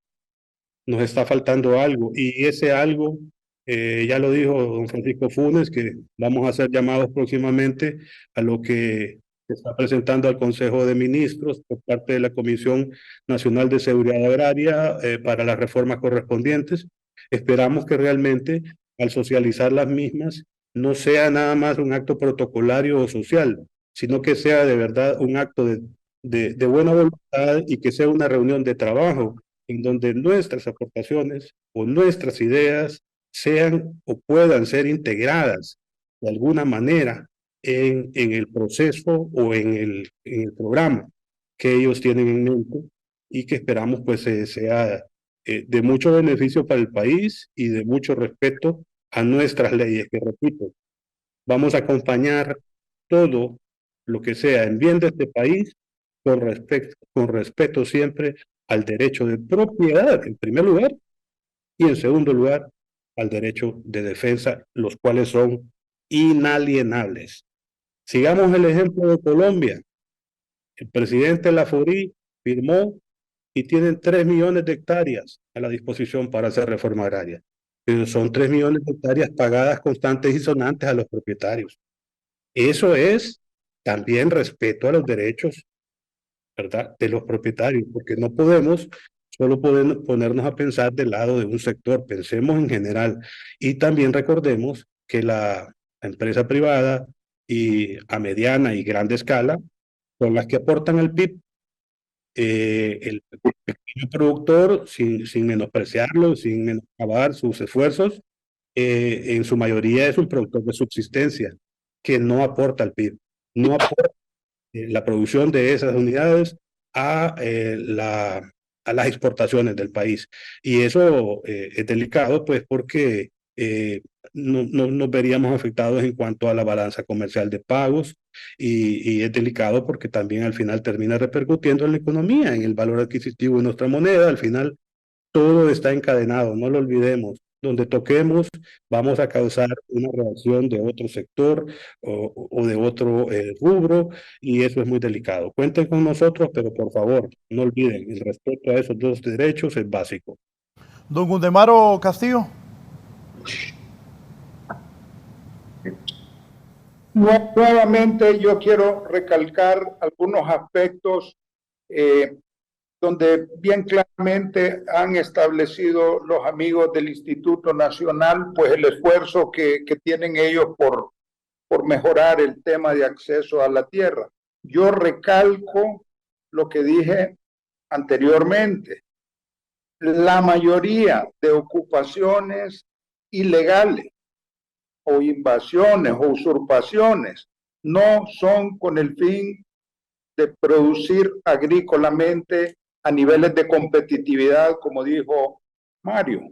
Nos está faltando algo, y ese algo, ya lo dijo don Francisco Funes, que vamos a hacer llamados próximamente a lo que se está presentando al Consejo de Ministros por parte de la Comisión Nacional de Seguridad Agraria para las reformas correspondientes. Esperamos que realmente al socializar las mismas no sea nada más un acto protocolario o social, sino que sea de verdad un acto de buena voluntad, y que sea una reunión de trabajo en donde nuestras aportaciones o nuestras ideas sean o puedan ser integradas de alguna manera en el proceso o en el programa que ellos tienen en mente, y que esperamos pues sea de mucho beneficio para el país y de mucho respeto a nuestras leyes, que repito, vamos a acompañar todo lo que sea en bien de este país con respeto siempre al derecho de propiedad, en primer lugar, y en segundo lugar, al derecho de defensa, los cuales son inalienables. Sigamos el ejemplo de Colombia. El presidente Laforí firmó y tienen 3 millones de hectáreas a la disposición para hacer reforma agraria. Pero son 3 millones de hectáreas pagadas constantes y sonantes a los propietarios. Eso es también respeto a los derechos, ¿verdad?, de los propietarios, porque no podemos solo ponernos a pensar del lado de un sector, pensemos en general. Y también recordemos que la empresa privada y a mediana y grande escala son las que aportan al PIB. El pequeño productor, sin menospreciarlo, sin menoscabar sus esfuerzos, en su mayoría es un productor de subsistencia que no aporta al PIB, no aporta la producción de esas unidades a, a las exportaciones del país. Y eso es delicado, pues, porque no nos veríamos afectados en cuanto a la balanza comercial de pagos, y es delicado porque también al final termina repercutiendo en la economía, en el valor adquisitivo de nuestra moneda. Al final todo está encadenado, no lo olvidemos. Donde toquemos, vamos a causar una reacción de otro sector o de otro rubro, y eso es muy delicado. Cuenten con nosotros, pero por favor, no olviden, el respeto a esos dos derechos es básico. Don Gundemaro Castillo. Nuevamente yo quiero recalcar algunos aspectos donde bien claramente han establecido los amigos del Instituto Nacional, pues el esfuerzo que tienen ellos por mejorar el tema de acceso a la tierra. Yo recalco lo que dije anteriormente. La mayoría de ocupaciones ilegales o invasiones o usurpaciones no son con el fin de producir agrícolamente a niveles de competitividad, como dijo Mario.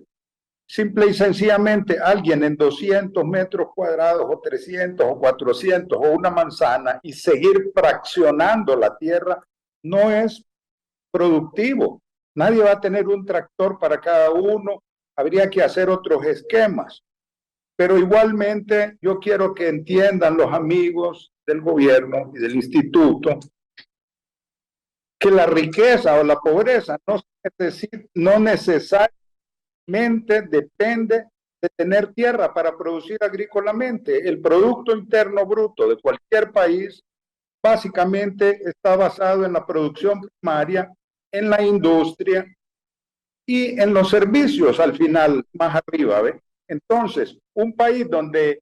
Simple y sencillamente alguien en 200 metros cuadrados o 300 o 400 o una manzana y seguir fraccionando la tierra no es productivo. Nadie va a tener un tractor para cada uno, habría que hacer otros esquemas. Pero igualmente yo quiero que entiendan los amigos del gobierno y del instituto que la riqueza o la pobreza no necesariamente depende de tener tierra para producir agrícolamente. El Producto Interno Bruto de cualquier país básicamente está basado en la producción primaria, en la industria y en los servicios al final, más arriba, ¿ve? Entonces, un país donde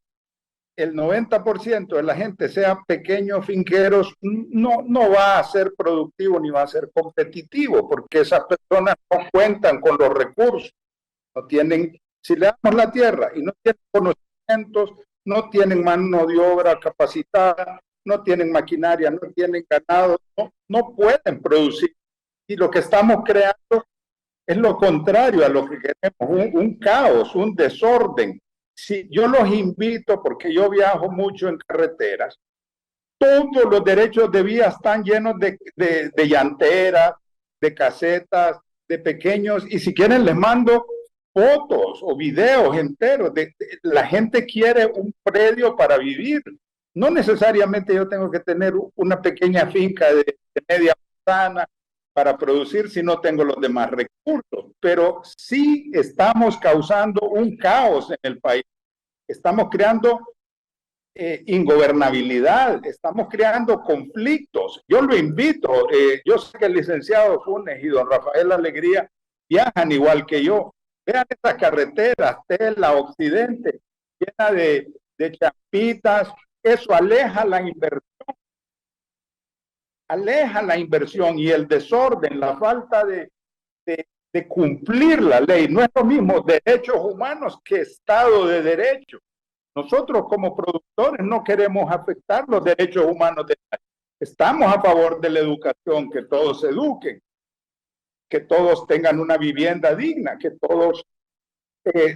el 90% de la gente sea pequeños finqueros, no va a ser productivo ni va a ser competitivo, porque esas personas no cuentan con los recursos, no tienen, si le damos la tierra y no tienen conocimientos, no tienen mano de obra capacitada, no tienen maquinaria, no tienen ganado, no pueden producir. Y lo que estamos creando es lo contrario a lo que queremos, un caos, un desorden. Si yo los invito, porque yo viajo mucho en carreteras, todos los derechos de vía están llenos de llanteras, de casetas, de pequeños, y si quieren les mando fotos o videos enteros. La gente quiere un predio para vivir. No necesariamente yo tengo que tener una pequeña finca de media manzana para producir si no tengo los demás recursos, pero sí estamos causando un caos en el país. Estamos creando ingobernabilidad, estamos creando conflictos. Yo lo invito, yo sé que el licenciado Funes y don Rafael Alegría viajan igual que yo. Vean estas carreteras, Tela, Occidente, llena de chapitas. Eso aleja la inversión y el desorden, la falta de cumplir la ley. No es lo mismo derechos humanos que Estado de Derecho. Nosotros como productores no queremos afectar los derechos humanos de nadie. Estamos a favor de la educación, que todos se eduquen, que todos tengan una vivienda digna, que todos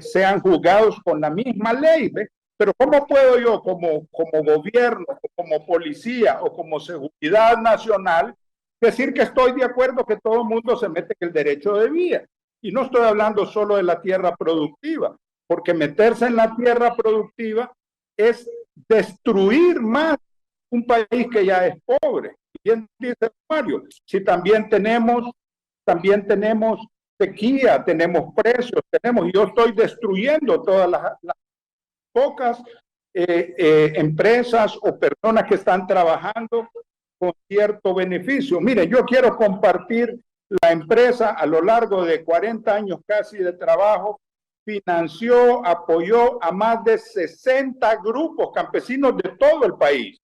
sean juzgados con la misma ley, ¿ves? Pero ¿cómo puedo yo como gobierno, como policía o como seguridad nacional decir que estoy de acuerdo que todo el mundo se mete en el derecho de vía? Y no estoy hablando solo de la tierra productiva, porque meterse en la tierra productiva es destruir más un país que ya es pobre. Bien dice Mario, si también tenemos sequía, tenemos precios, y yo estoy destruyendo todas las pocas empresas o personas que están trabajando con cierto beneficio. Mire, yo quiero compartir la empresa a lo largo de 40 años casi de trabajo, financió, apoyó a más de 60 grupos campesinos de todo el país.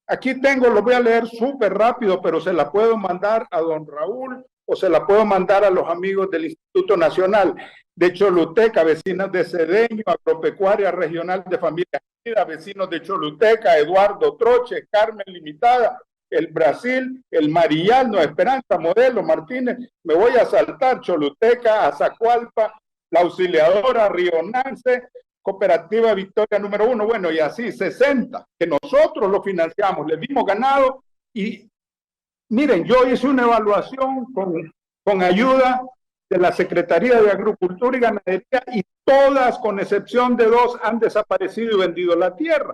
Aquí tengo, lo voy a leer súper rápido, pero se la puedo mandar a don Raúl o se la puedo mandar a los amigos del Instituto Nacional de Choluteca, vecinos de Cedeño, Agropecuaria Regional de Familia Unida, vecinos de Choluteca, Eduardo Troche, Carmen Limitada, el Brasil, el Marillal, Nueva Esperanza, Modelo, Martínez, me voy a saltar, Choluteca, Azacualpa, La Auxiliadora, Rionance, Cooperativa Victoria número 1, bueno, y así 60, que nosotros lo financiamos, les dimos ganado. Y miren, yo hice una evaluación con ayuda de la Secretaría de Agricultura y Ganadería y todas, con excepción de 2, han desaparecido y vendido la tierra.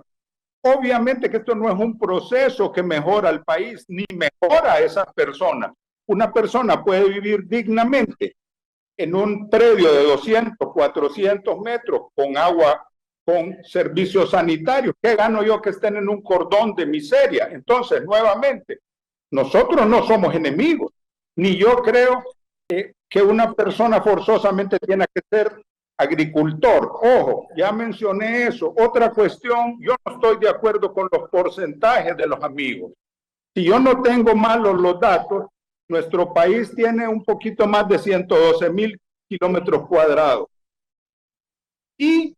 Obviamente que esto no es un proceso que mejora al país, ni mejora a esas personas. Una persona puede vivir dignamente en un predio de 200, 400 metros, con agua, con servicios sanitarios. ¿Qué gano yo que estén en un cordón de miseria? Entonces, nuevamente, nosotros no somos enemigos, ni yo creo que una persona forzosamente tiene que ser agricultor. Ojo, ya mencioné eso. Otra cuestión, yo no estoy de acuerdo con los porcentajes de los amigos. Si yo no tengo malos los datos, nuestro país tiene un poquito más de 112,000 kilómetros cuadrados. Y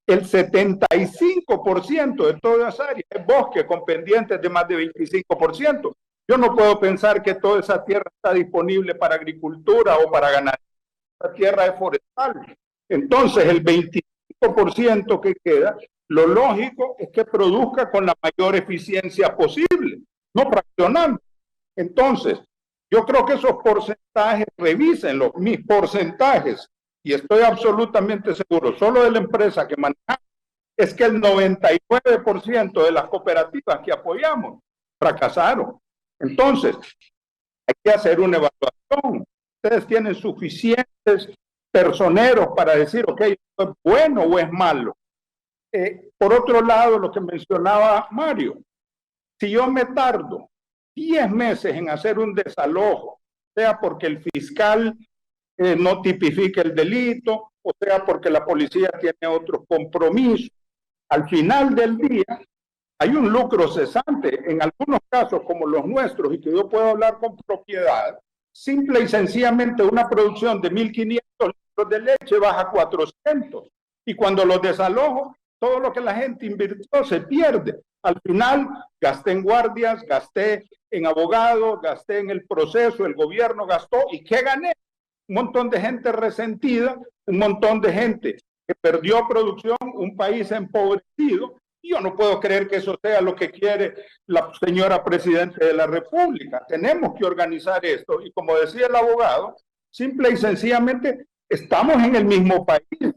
el 75% de toda esa área es bosque, con pendientes de más de 25%. Yo no puedo pensar que toda esa tierra está disponible para agricultura o para ganadería. Esa tierra es forestal. Entonces, el 25% que queda, lo lógico es que produzca con la mayor eficiencia posible, no fraccionando. Entonces, yo creo que esos porcentajes, revísenlos, mis porcentajes, y estoy absolutamente seguro, solo de la empresa que manejamos, es que el 99% de las cooperativas que apoyamos fracasaron. Entonces, hay que hacer una evaluación. Ustedes tienen suficientes personeros para decir, ok, ¿esto es bueno o es malo? Por otro lado, lo que mencionaba Mario, si yo me tardo 10 meses en hacer un desalojo, sea porque el fiscal no tipifica el delito, o sea porque la policía tiene otros compromisos, al final del día hay un lucro cesante. En algunos casos como los nuestros, y que yo puedo hablar con propiedad, simple y sencillamente una producción de 1.500 litros de leche baja a 400. Y cuando los desalojo, todo lo que la gente invirtió se pierde. Al final gasté en guardias, gasté en abogados, gasté en el proceso, el gobierno gastó. ¿Y qué gané? Un montón de gente resentida, un montón de gente que perdió producción, un país empobrecido. Yo no puedo creer que eso sea lo que quiere la señora Presidenta de la República. Tenemos que organizar esto. Y como decía el abogado, simple y sencillamente estamos en el mismo país.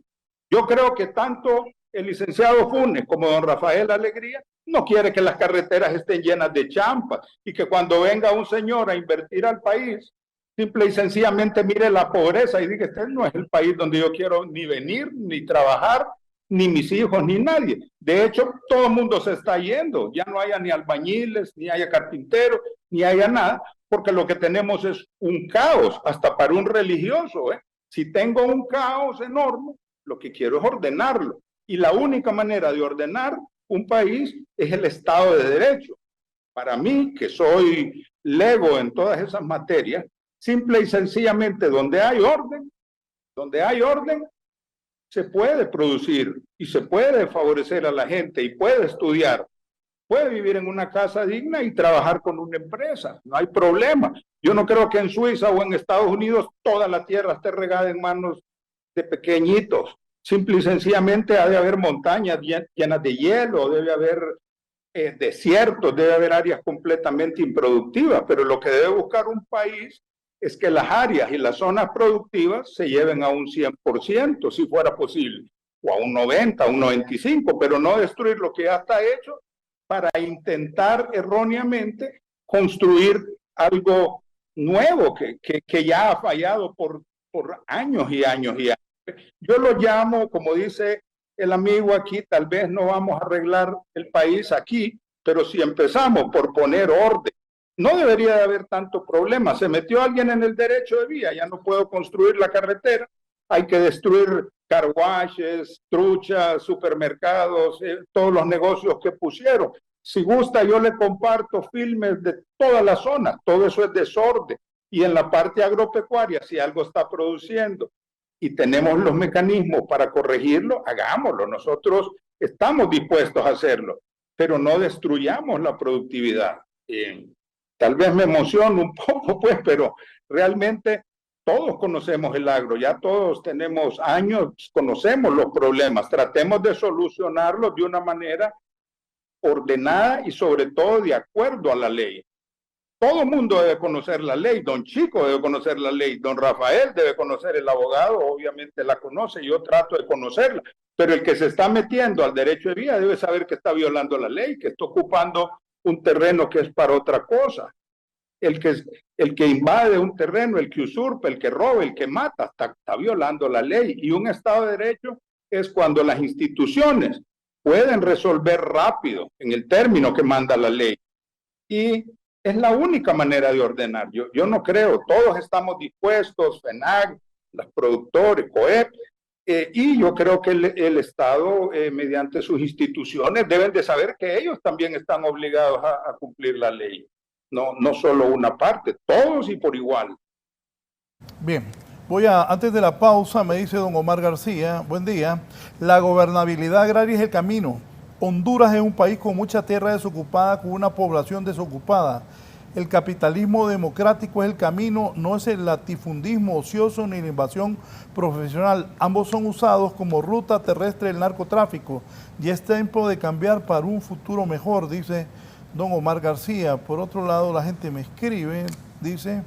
Yo creo que tanto el licenciado Funes como don Rafael Alegría no quiere que las carreteras estén llenas de champas y que cuando venga un señor a invertir al país, simple y sencillamente mire la pobreza y diga, este no es el país donde yo quiero ni venir, ni trabajar, ni mis hijos, ni nadie. De hecho, todo el mundo se está yendo. Ya no haya ni albañiles, ni haya carpinteros, ni haya nada, porque lo que tenemos es un caos, hasta para un religioso. Si tengo un caos enorme, lo que quiero es ordenarlo. Y la única manera de ordenar un país es el Estado de Derecho. Para mí, que soy lego en todas esas materias, simple y sencillamente donde hay orden, se puede producir y se puede favorecer a la gente y puede estudiar, puede vivir en una casa digna y trabajar con una empresa, no hay problema. Yo no creo que en Suiza o en Estados Unidos toda la tierra esté regada en manos de pequeñitos. Simple y sencillamente ha de haber montañas llenas de hielo, debe haber desiertos, debe haber áreas completamente improductivas, pero lo que debe buscar un país es que las áreas y las zonas productivas se lleven a un 100%, si fuera posible, o a un 90, a un 95%, pero no destruir lo que ya está hecho para intentar erróneamente construir algo nuevo que ya ha fallado por años y años y años. Yo lo llamo, como dice el amigo aquí, tal vez no vamos a arreglar el país aquí, pero si empezamos por poner orden, no debería de haber tanto problema. Se metió alguien en el derecho de vía, ya no puedo construir la carretera, hay que destruir car washes, truchas, supermercados, todos los negocios que pusieron. Si gusta, yo le comparto filmes de toda la zona, todo eso es desorden. Y en la parte agropecuaria, si algo está produciendo y tenemos los mecanismos para corregirlo, hagámoslo. Nosotros estamos dispuestos a hacerlo, pero no destruyamos la productividad. Tal vez me emociono un poco, pues, pero realmente todos conocemos el agro, ya todos tenemos años, conocemos los problemas, tratemos de solucionarlos de una manera ordenada y sobre todo de acuerdo a la ley. Todo el mundo debe conocer la ley, don Chico debe conocer la ley, don Rafael debe conocer, el abogado obviamente la conoce, yo trato de conocerla, pero el que se está metiendo al derecho de vía debe saber que está violando la ley, que está ocupando un terreno que es para otra cosa. El que invade un terreno, el que usurpa, el que roba, el que mata, está violando la ley. Y un Estado de Derecho es cuando las instituciones pueden resolver rápido en el término que manda la ley. Y es la única manera de ordenar. Yo no creo, todos estamos dispuestos, FENAC, los productores, COEP, y yo creo que el Estado, mediante sus instituciones, deben de saber que ellos también están obligados a cumplir la ley. No solo una parte, todos y por igual. Bien, antes de la pausa, me dice don Omar García, buen día, la gobernabilidad agraria es el camino. Honduras es un país con mucha tierra desocupada, con una población desocupada. El capitalismo democrático es el camino, no es el latifundismo ocioso ni la invasión profesional. Ambos son usados como ruta terrestre del narcotráfico. Y es tiempo de cambiar para un futuro mejor, dice don Omar García. Por otro lado, la gente me escribe, dice: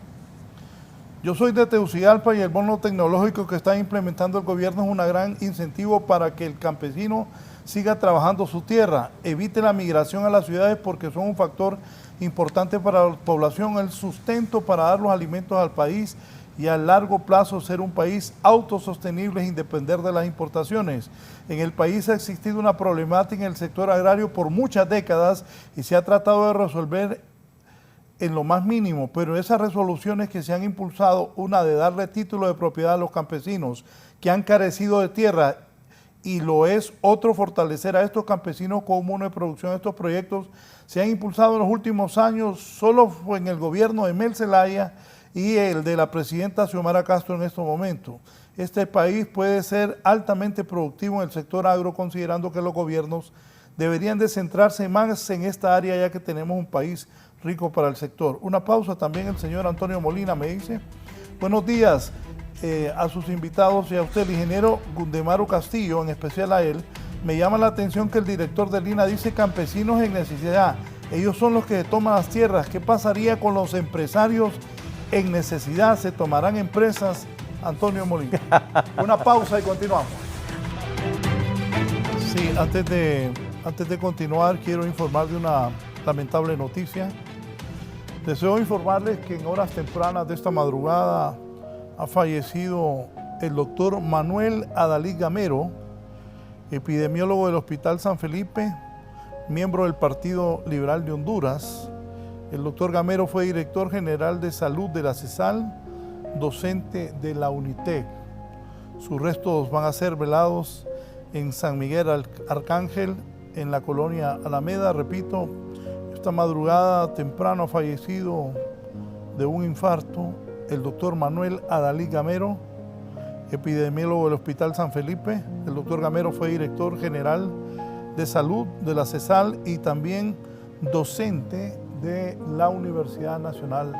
yo soy de Tegucigalpa y el bono tecnológico que está implementando el gobierno es un gran incentivo para que el campesino siga trabajando su tierra, evite la migración a las ciudades porque son un factor importante para la población, el sustento para dar los alimentos al país y a largo plazo ser un país autosostenible sin depender de las importaciones. En el país ha existido una problemática en el sector agrario por muchas décadas y se ha tratado de resolver en lo más mínimo, pero esas resoluciones que se han impulsado, una de darle título de propiedad a los campesinos que han carecido de tierra, y lo es otro fortalecer a estos campesinos como una producción. Estos proyectos se han impulsado en los últimos años, solo fue en el gobierno de Mel Zelaya y el de la presidenta Xiomara Castro en estos momentos. Este país puede ser altamente productivo en el sector agro, considerando que los gobiernos deberían de centrarse más en esta área, ya que tenemos un país rico para el sector. Una pausa. También el señor Antonio Molina me dice: buenos días a sus invitados y a usted, el ingeniero Gundemaro Castillo, en especial a él. Me llama la atención que el director del INA dice campesinos en necesidad. Ellos son los que toman las tierras. ¿Qué pasaría con los empresarios en necesidad? ¿Se tomarán empresas? Antonio Molina. Una pausa y continuamos. Sí, antes de continuar, quiero informar de una lamentable noticia. Deseo informarles que en horas tempranas de esta madrugada ha fallecido el doctor Manuel Adalí Gamero, epidemiólogo del Hospital San Felipe, miembro del Partido Liberal de Honduras. El doctor Gamero fue director general de salud de la CESAL, docente de la UNITEC. Sus restos van a ser velados en San Miguel Arcángel, en la colonia Alameda. Repito, esta madrugada temprano ha fallecido de un infarto el doctor Manuel Adalí Gamero, epidemiólogo del Hospital San Felipe. El doctor Gamero fue director general de salud de la CESAL y también docente de la Universidad Nacional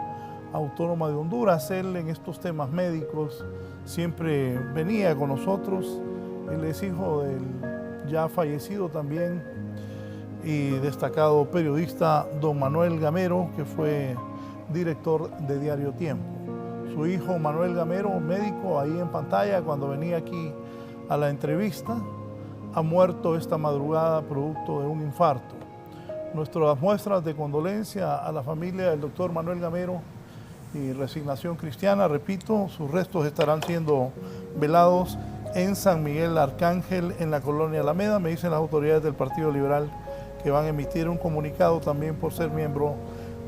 Autónoma de Honduras. Él, en estos temas médicos, siempre venía con nosotros. Él es hijo del ya fallecido también y destacado periodista don Manuel Gamero, que fue director de Diario Tiempo. Su hijo Manuel Gamero, médico, ahí en pantalla cuando venía aquí a la entrevista, ha muerto esta madrugada producto de un infarto. Nuestras muestras de condolencia a la familia del doctor Manuel Gamero y resignación cristiana. Repito, sus restos estarán siendo velados en San Miguel Arcángel, en la colonia Alameda. Me dicen las autoridades del Partido Liberal que van a emitir un comunicado también por ser miembro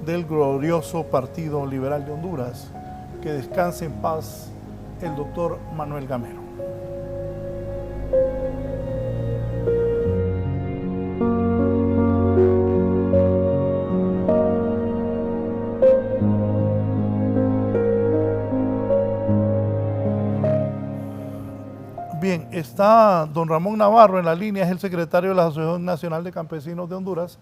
del glorioso Partido Liberal de Honduras. Que descanse en paz el doctor Manuel Gamero. Bien, está don Ramón Navarro en la línea, es el secretario de la Asociación Nacional de Campesinos de Honduras.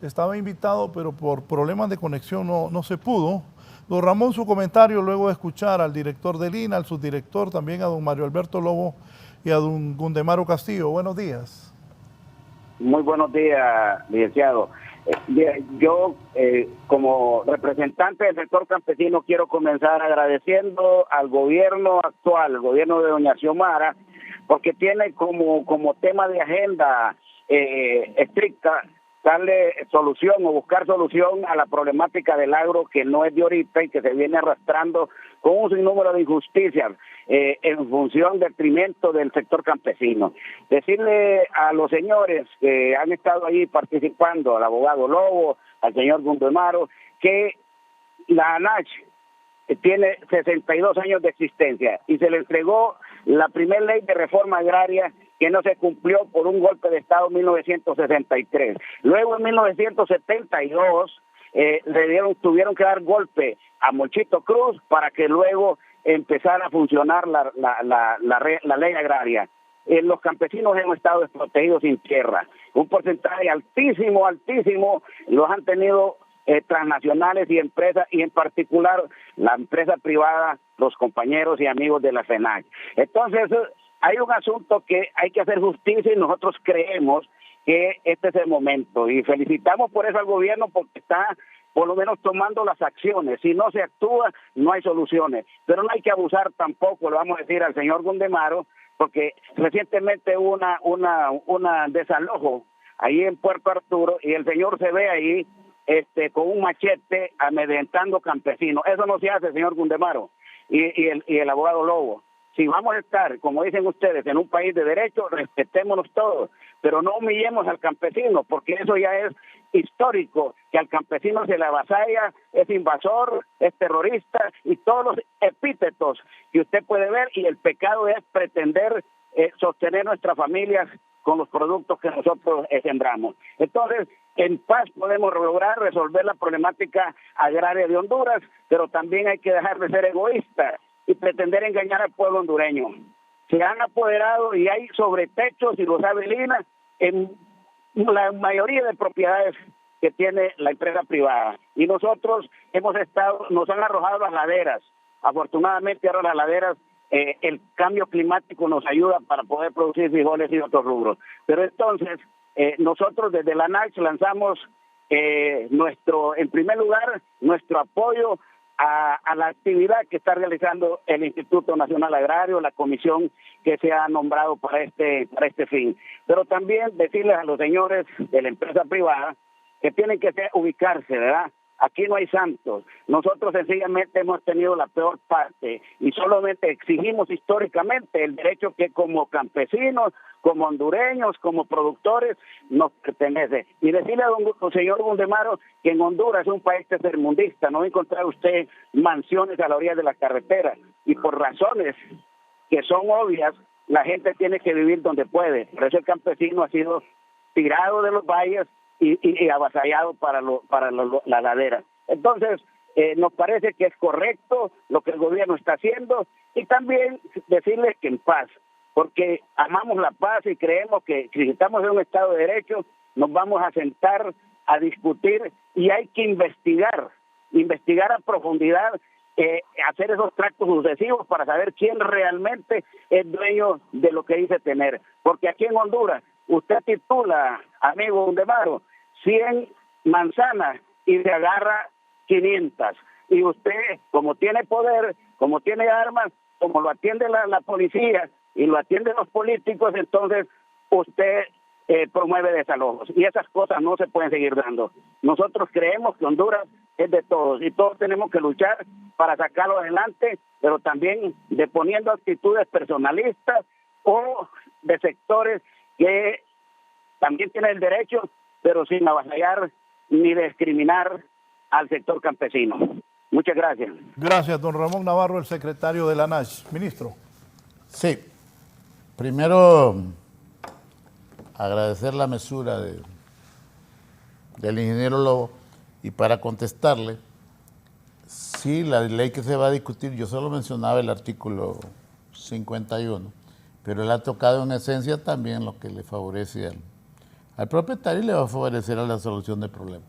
estaba invitado, pero por problemas de conexión no se pudo. Don Ramón, su comentario luego de escuchar al director del INA, al subdirector, también a don Mario Alberto Lobo y a don Gundemaro Castillo. Buenos días. Muy buenos días, licenciado. Yo, como representante del sector campesino, quiero comenzar agradeciendo al gobierno actual, el gobierno de doña Xiomara, porque tiene como tema de agenda estricta darle solución o buscar solución a la problemática del agro, que no es de ahorita y que se viene arrastrando con un sinnúmero de injusticias en función del detrimento del sector campesino. Decirle a los señores que han estado ahí participando, al abogado Lobo, al señor Gundemaro, que la ANACH tiene 62 años de existencia y se le entregó la primera ley de reforma agraria que no se cumplió por un golpe de Estado en 1963. Luego en 1972 tuvieron que dar golpe a Monchito Cruz para que luego empezara a funcionar la ley agraria. Los campesinos hemos estado desprotegidos sin tierra. Un porcentaje altísimo los han tenido transnacionales y empresas, y en particular la empresa privada, los compañeros y amigos de la FENAC. Entonces, hay un asunto que hay que hacer justicia y nosotros creemos que este es el momento. Y felicitamos por eso al gobierno porque está por lo menos tomando las acciones. Si no se actúa, no hay soluciones. Pero no hay que abusar tampoco, le vamos a decir al señor Gundemaro, porque recientemente hubo una desalojo ahí en Puerto Arturo y el señor se ve ahí con un machete amedrentando campesinos. Eso no se hace, señor Gundemaro y el abogado Lobo. Si vamos a estar, como dicen ustedes, en un país de derecho, respetémonos todos, pero no humillemos al campesino, porque eso ya es histórico, que al campesino se le avasalla, es invasor, es terrorista, y todos los epítetos que usted puede ver, y el pecado es pretender sostener nuestras familias con los productos que nosotros sembramos. Entonces, en paz podemos lograr resolver la problemática agraria de Honduras, pero también hay que dejar de ser egoístas y pretender engañar al pueblo hondureño. Se han apoderado y hay sobretechos, y lo sabe Lina, en la mayoría de propiedades que tiene la empresa privada. Y nosotros nos han arrojado las laderas. Afortunadamente ahora las laderas, el cambio climático nos ayuda para poder producir frijoles y otros rubros. Pero entonces, nosotros desde la ANACH lanzamos en primer lugar, nuestro apoyo a la actividad que está realizando el Instituto Nacional Agrario, la comisión que se ha nombrado para este fin. Pero también decirles a los señores de la empresa privada que tienen que ubicarse, ¿verdad? Aquí no hay santos. Nosotros sencillamente hemos tenido la peor parte y solamente exigimos históricamente el derecho que como campesinos, como hondureños, como productores, nos pertenece. Y decirle al señor Gundemaro que en Honduras es un país tercermundista, no va a encontrar usted mansiones a la orilla de la carretera. Y por razones que son obvias, la gente tiene que vivir donde puede. Por eso el campesino ha sido tirado de los valles y avasallado para la ladera. Entonces, nos parece que es correcto lo que el gobierno está haciendo, y también decirles que en paz, porque amamos la paz y creemos que si estamos en un Estado de Derecho, nos vamos a sentar a discutir y hay que investigar a profundidad, hacer esos tractos sucesivos para saber quién realmente es dueño de lo que dice tener. Porque aquí en Honduras, usted titula, amigo Gundemaro, 100 manzanas y se agarra 500. Y usted, como tiene poder, como tiene armas, como lo atiende la policía y lo atienden los políticos, entonces usted promueve desalojos. Y esas cosas no se pueden seguir dando. Nosotros creemos que Honduras es de todos y todos tenemos que luchar para sacarlo adelante, pero también deponiendo actitudes personalistas o de sectores que también tienen el derecho, pero sin avasallar ni discriminar al sector campesino. Muchas gracias. Gracias, don Ramón Navarro, el secretario de la ANACH. Ministro. Sí, primero agradecer la mesura del ingeniero Lobo, y para contestarle, sí, la ley que se va a discutir, yo solo mencionaba el artículo 51, pero él ha tocado en esencia también lo que le favorece al propietario y le va a favorecer a la solución del problema.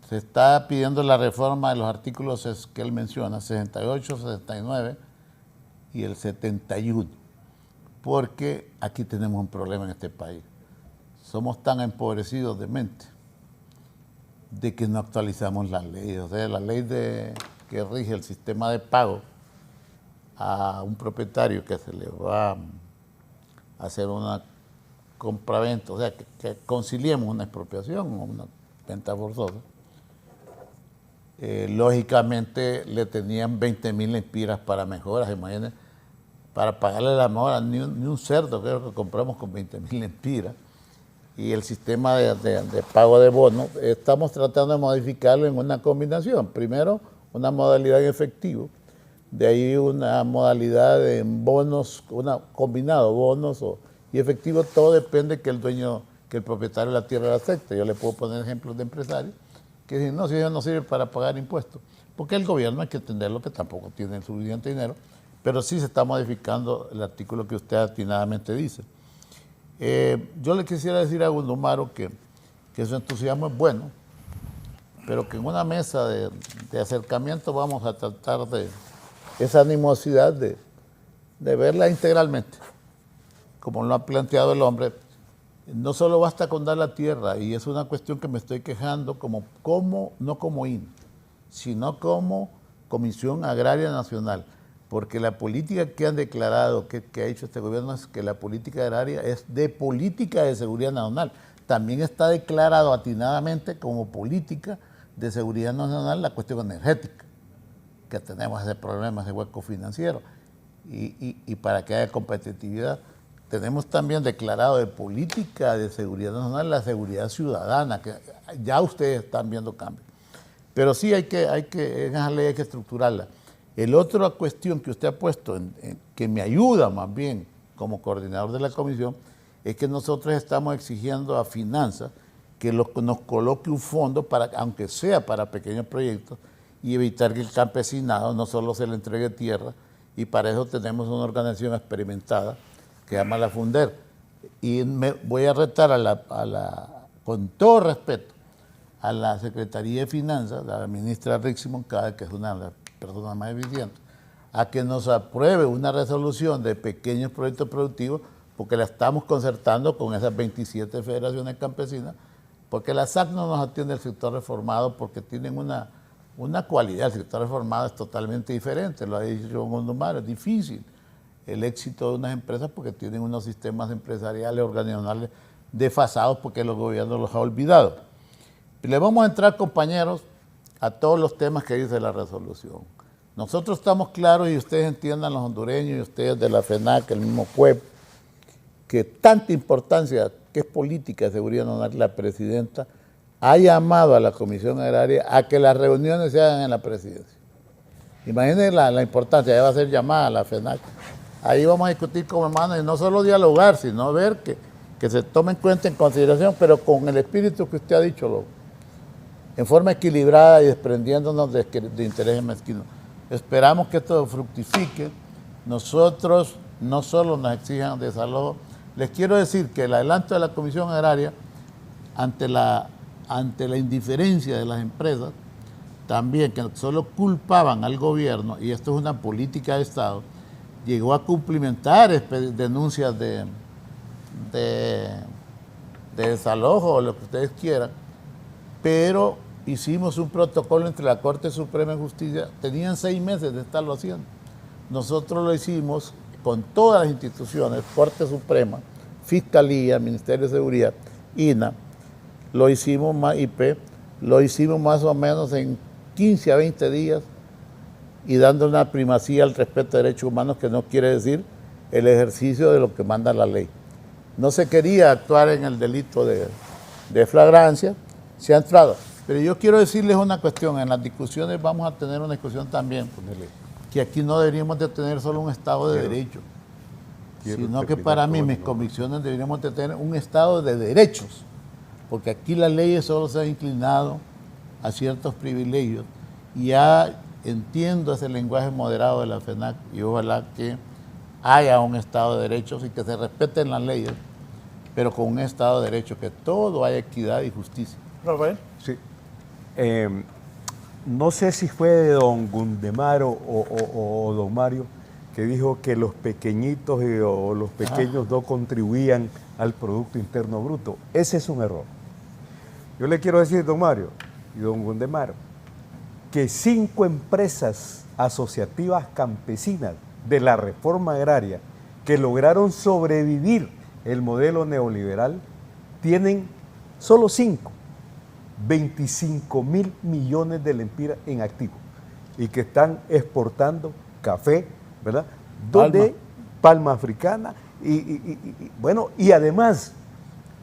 Se está pidiendo la reforma de los artículos que él menciona, 68, 69 y el 71, porque aquí tenemos un problema en este país. Somos tan empobrecidos de mente de que no actualizamos las leyes. O sea, la ley que rige el sistema de pago a un propietario que se le va a hacer una compraventa, o sea, que conciliemos una expropiación o una venta forzosa. Lógicamente le tenían 20.000 lempiras para mejoras, imagínense, para pagarle la mejora, ni un cerdo creo que compramos con 20.000 lempiras. Y el sistema de pago de bonos, estamos tratando de modificarlo en una combinación. Primero, una modalidad en efectivo, de ahí una modalidad en bonos, combinado, bonos y efectivo. Todo depende que el propietario de la tierra lo acepte. Yo le puedo poner ejemplos de empresarios que dicen, no, si ellos no sirven para pagar impuestos, porque el gobierno hay que entenderlo que tampoco tiene suficiente dinero, pero sí se está modificando el artículo que usted atinadamente dice. Yo le quisiera decir a Gundomaro que su entusiasmo es bueno, pero que en una mesa de acercamiento vamos a tratar de esa animosidad de verla integralmente, como lo ha planteado el hombre. No solo basta con dar la tierra, y es una cuestión que me estoy quejando no como INE, sino como Comisión Agraria Nacional, porque la política que han declarado, que ha hecho este gobierno, es que la política agraria es de política de seguridad nacional. También está declarado atinadamente como política de seguridad nacional la cuestión energética, que tenemos ese problema, ese hueco financiero, y para que haya competitividad. Tenemos también declarado de política de seguridad nacional la seguridad ciudadana, que ya ustedes están viendo cambios. Pero sí en esa ley hay que estructurarla. La otra cuestión que usted ha puesto, que me ayuda más bien como coordinador de la comisión, es que nosotros estamos exigiendo a Finanzas que nos coloque un fondo, aunque sea para pequeños proyectos, y evitar que el campesinado no solo se le entregue tierra, y para eso tenemos una organización experimentada que se llama la FUNDER. Y me voy a retar con todo respeto a la Secretaría de Finanzas, a la ministra Rixi Moncada, que es una de las personas más eficientes, a que nos apruebe una resolución de pequeños proyectos productivos, porque la estamos concertando con esas 27 federaciones campesinas, porque la SAC no nos atiende el sector reformado porque tienen una cualidad. El sector reformado es totalmente diferente, lo ha dicho Gundomaro, es difícil el éxito de unas empresas porque tienen unos sistemas empresariales, organizacionales desfasados porque los gobiernos los ha olvidado. Le vamos a entrar, compañeros, a todos los temas que dice la resolución. Nosotros estamos claros, y ustedes entiendan, los hondureños y ustedes de la FENAC, el mismo CUEP, que tanta importancia que es política de seguridad nacional, la presidenta ha llamado a la Comisión Agraria a que las reuniones se hagan en la presidencia. Imagínense la importancia, ya va a ser llamada a la FENAC. Ahí vamos a discutir como hermanos, y no solo dialogar, sino ver que se tome en cuenta, en consideración, pero con el espíritu que usted ha dicho, en forma equilibrada y desprendiéndonos de intereses mezquinos. Esperamos que esto fructifique. Nosotros no solo nos exijan desalojo. Les quiero decir que el adelanto de la Comisión Agraria, ante la indiferencia de las empresas, también que solo culpaban al gobierno, y esto es una política de Estado, llegó a cumplimentar denuncias de desalojo o lo que ustedes quieran, pero hicimos un protocolo entre la Corte Suprema de Justicia, tenían 6 meses de estarlo haciendo. Nosotros lo hicimos con todas las instituciones, Corte Suprema, Fiscalía, Ministerio de Seguridad, INA, lo hicimos más o menos en 15 a 20 días, y dando una primacía al respeto de derechos humanos, que no quiere decir el ejercicio de lo que manda la ley. No se quería actuar en el delito de flagrancia, se ha entrado. Pero yo quiero decirles una cuestión, en las discusiones vamos a tener una discusión también, que aquí no deberíamos de tener solo un Estado de derecho, sino que para mí, mis convicciones, deberíamos de tener un Estado de derechos, porque aquí las leyes solo se han inclinado a ciertos privilegios, y ya entiendo ese lenguaje moderado de la FENAC, y ojalá que haya un Estado de derechos y que se respeten las leyes, pero con un Estado de Derecho, que todo haya equidad y justicia. Rafael. Sí. No sé si fue don Gundemaro o don Mario que dijo que los pequeñitos o los pequeños no contribuían al Producto Interno Bruto. Ese es un error. Yo le quiero decir, don Mario y don Gundemaro, que 5 empresas asociativas campesinas de la reforma agraria que lograron sobrevivir el modelo neoliberal tienen solo 5, 25.000 millones de lempiras en activo y que están exportando café, ¿verdad? Donde palma africana y además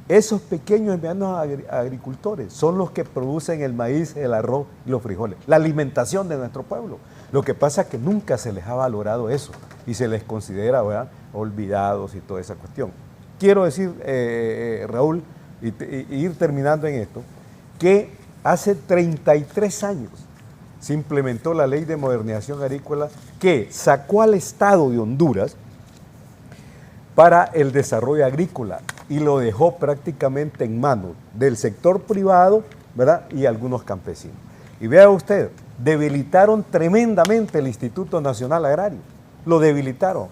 esos pequeños y medianos agricultores son los que producen el maíz, el arroz y los frijoles, la alimentación de nuestro pueblo. Lo que pasa es que nunca se les ha valorado eso y se les considera, ¿verdad?, olvidados y toda esa cuestión. Quiero decir, Raúl, y ir terminando en esto, que hace 33 años se implementó la Ley de Modernización Agrícola que sacó al Estado de Honduras para el desarrollo agrícola y lo dejó prácticamente en manos del sector privado, ¿verdad?, y algunos campesinos. Y vea usted, debilitaron tremendamente el Instituto Nacional Agrario, lo debilitaron,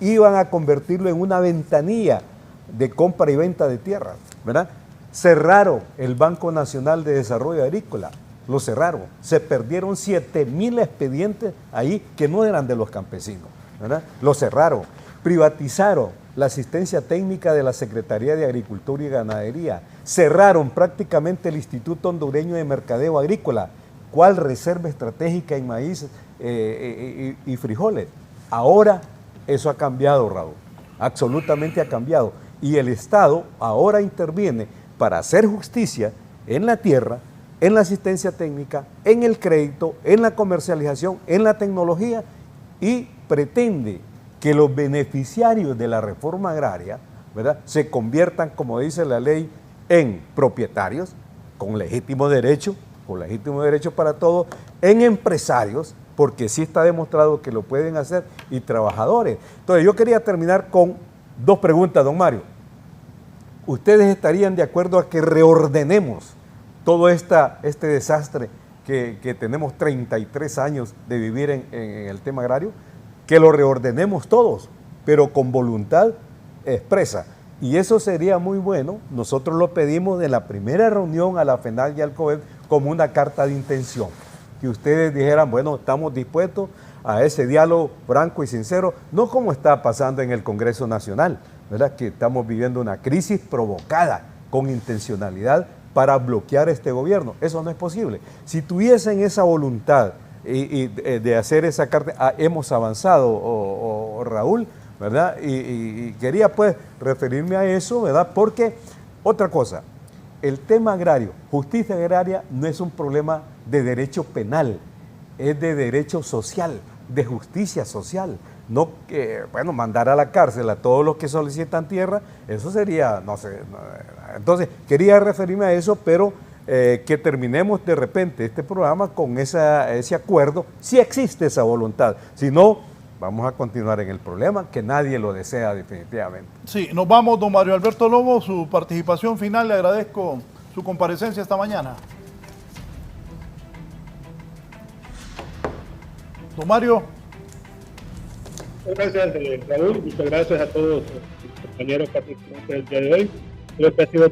iban a convertirlo en una ventanilla de compra y venta de tierras, ¿verdad? Cerraron el Banco Nacional de Desarrollo Agrícola, lo cerraron, se perdieron 7.000 expedientes ahí que no eran de los campesinos, ¿verdad? Lo cerraron, privatizaron la asistencia técnica de la Secretaría de Agricultura y Ganadería, cerraron prácticamente el Instituto Hondureño de Mercadeo Agrícola, ¿cuál reserva estratégica en maíz y frijoles? Ahora eso ha cambiado, Raúl, absolutamente ha cambiado. Y el Estado ahora interviene para hacer justicia en la tierra, en la asistencia técnica, en el crédito, en la comercialización, en la tecnología y pretende que los beneficiarios de la reforma agraria, ¿verdad?, se conviertan, como dice la ley, en propietarios con legítimo derecho para todos, en empresarios, porque sí está demostrado que lo pueden hacer, y trabajadores. Entonces yo quería terminar con 2 preguntas, don Mario. ¿Ustedes estarían de acuerdo a que reordenemos todo este desastre que tenemos 33 años de vivir en el tema agrario? Que lo reordenemos todos, pero con voluntad expresa. Y eso sería muy bueno. Nosotros lo pedimos en la primera reunión a la FENAC y al COEP como una carta de intención. Que ustedes dijeran, bueno, estamos dispuestos a ese diálogo franco y sincero, no como está pasando en el Congreso Nacional, ¿verdad?, que estamos viviendo una crisis provocada con intencionalidad para bloquear este gobierno. Eso no es posible. Si tuviesen esa voluntad de hacer esa carta, hemos avanzado, Raúl, ¿verdad? Y quería pues referirme a eso, ¿verdad? Porque, otra cosa, el tema agrario, justicia agraria, no es un problema de derecho penal, es de derecho social, de justicia social. No que, bueno, mandar a la cárcel a todos los que solicitan tierra, eso sería, no sé. Entonces, quería referirme a eso, pero que terminemos de repente este programa con ese acuerdo, si existe esa voluntad. Si no, vamos a continuar en el problema, que nadie lo desea definitivamente. Sí, nos vamos, don Mario Alberto Lobo, su participación final, le agradezco su comparecencia esta mañana. Don Mario. Muchas gracias, Raúl. Muchas gracias a todos los compañeros participantes del día de hoy. Creo que ha sido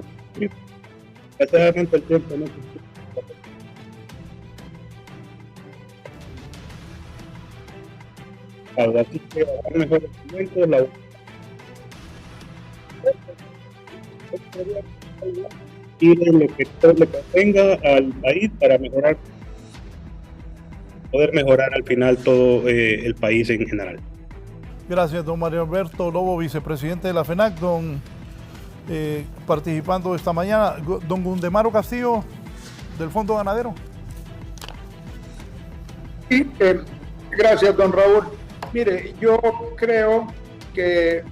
desgraciadamente el tiempo no así que habrá mejores momentos, y de lo que todo le convenga al país para poder mejorar al final todo el país en general. Gracias, don Mario Alberto Lobo, vicepresidente de la FENAC, participando esta mañana. Don Gundemaro Castillo, del Fondo Ganadero. Sí, gracias, don Raúl. Mire, yo creo que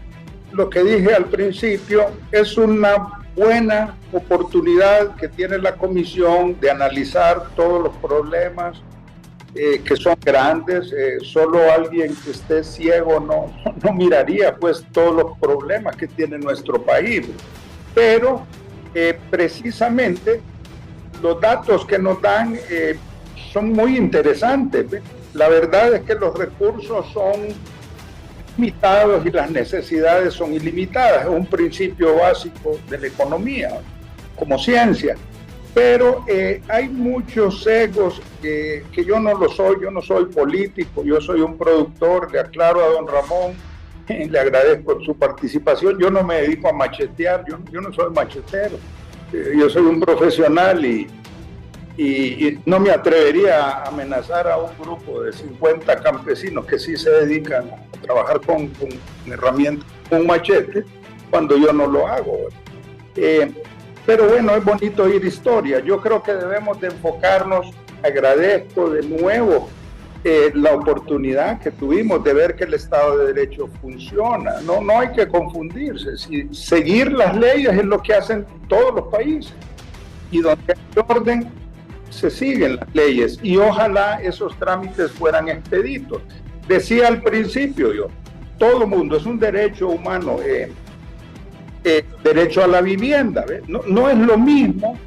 lo que dije al principio es una buena oportunidad que tiene la comisión de analizar todos los problemas que son grandes. Solo alguien que esté ciego no miraría pues todos los problemas que tiene nuestro país. pero precisamente los datos que nos dan son muy interesantes. La verdad es que los recursos son limitados y las necesidades son ilimitadas. Es un principio básico de la economía como ciencia. Pero hay muchos sesgos que yo no lo soy. Yo no soy político, yo soy un productor. Le aclaro a don Ramón, le agradezco su participación. Yo no me dedico a machetear, yo no soy machetero. Yo soy un profesional y no me atrevería a amenazar a un grupo de 50 campesinos que sí se dedican a trabajar con herramientas, con un machete, cuando yo no lo hago. Pero bueno, es bonito oír historia. Yo creo que debemos de enfocarnos. Agradezco de nuevo la oportunidad que tuvimos de ver que el Estado de Derecho funciona. No hay que confundirse. Seguir las leyes es lo que hacen todos los países. Y donde hay orden, se siguen las leyes. Y ojalá esos trámites fueran expeditos. Decía al principio yo, todo mundo es un derecho humano, derecho a la vivienda. No es lo mismo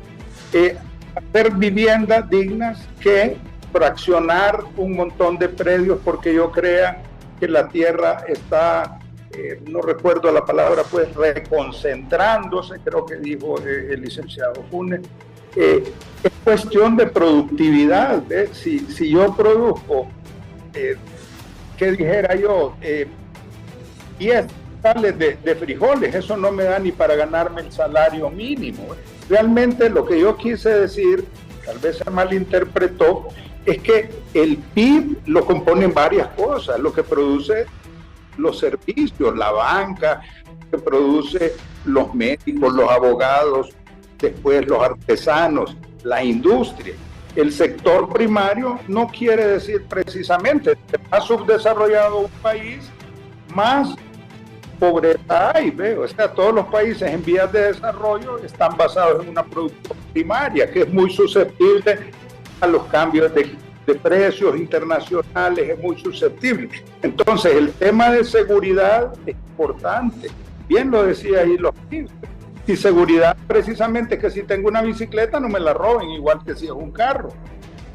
hacer viviendas dignas que fraccionar un montón de predios porque yo crea que la tierra está, no recuerdo la palabra, pues reconcentrándose, creo que dijo el licenciado Funes. Es cuestión de productividad. Si yo produzco, ¿qué dijera yo? 10 tales de frijoles, eso no me da ni para ganarme el salario mínimo. Realmente lo que yo quise decir, tal vez se malinterpretó, es que el PIB lo componen varias cosas, lo que produce los servicios, la banca, lo que produce los médicos, los abogados, después los artesanos, la industria. El sector primario no quiere decir precisamente, más subdesarrollado un país, más pobreza hay, ¿ve? O sea, todos los países en vías de desarrollo están basados en una producción primaria que es muy susceptible a los cambios de precios internacionales, es muy susceptible. Entonces, el tema de seguridad es importante. Bien lo decía ahí los ministros. Y seguridad precisamente que si tengo una bicicleta no me la roben, igual que si es un carro,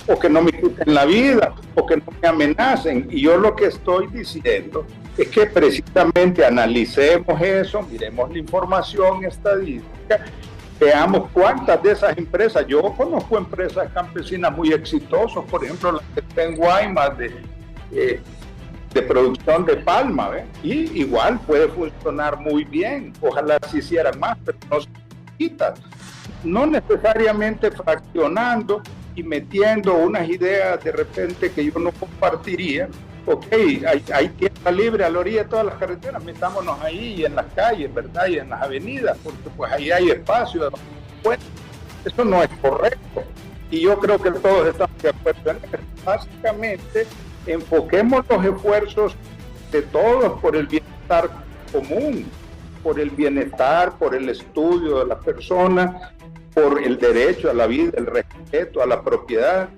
o que no me quiten la vida, o que no me amenacen. Y yo lo que estoy diciendo es que precisamente analicemos eso, miremos la información estadística, veamos cuántas de esas empresas. Yo conozco empresas campesinas muy exitosas, por ejemplo, la que está en Guaymas de producción de palma, ¿ve? Y igual puede funcionar muy bien. Ojalá se hicieran más, pero no se quita. No necesariamente fraccionando y metiendo unas ideas de repente que yo no compartiría. Ok, hay tierra libre a la orilla de todas las carreteras, metámonos ahí y en las calles, ¿verdad? Y en las avenidas, porque pues ahí hay espacio. Pues, eso no es correcto. Y yo creo que todos estamos de acuerdo en eso. Básicamente, enfoquemos los esfuerzos de todos por el bienestar común, por el bienestar, por el estudio de las personas, por el derecho a la vida, el respeto a la propiedad.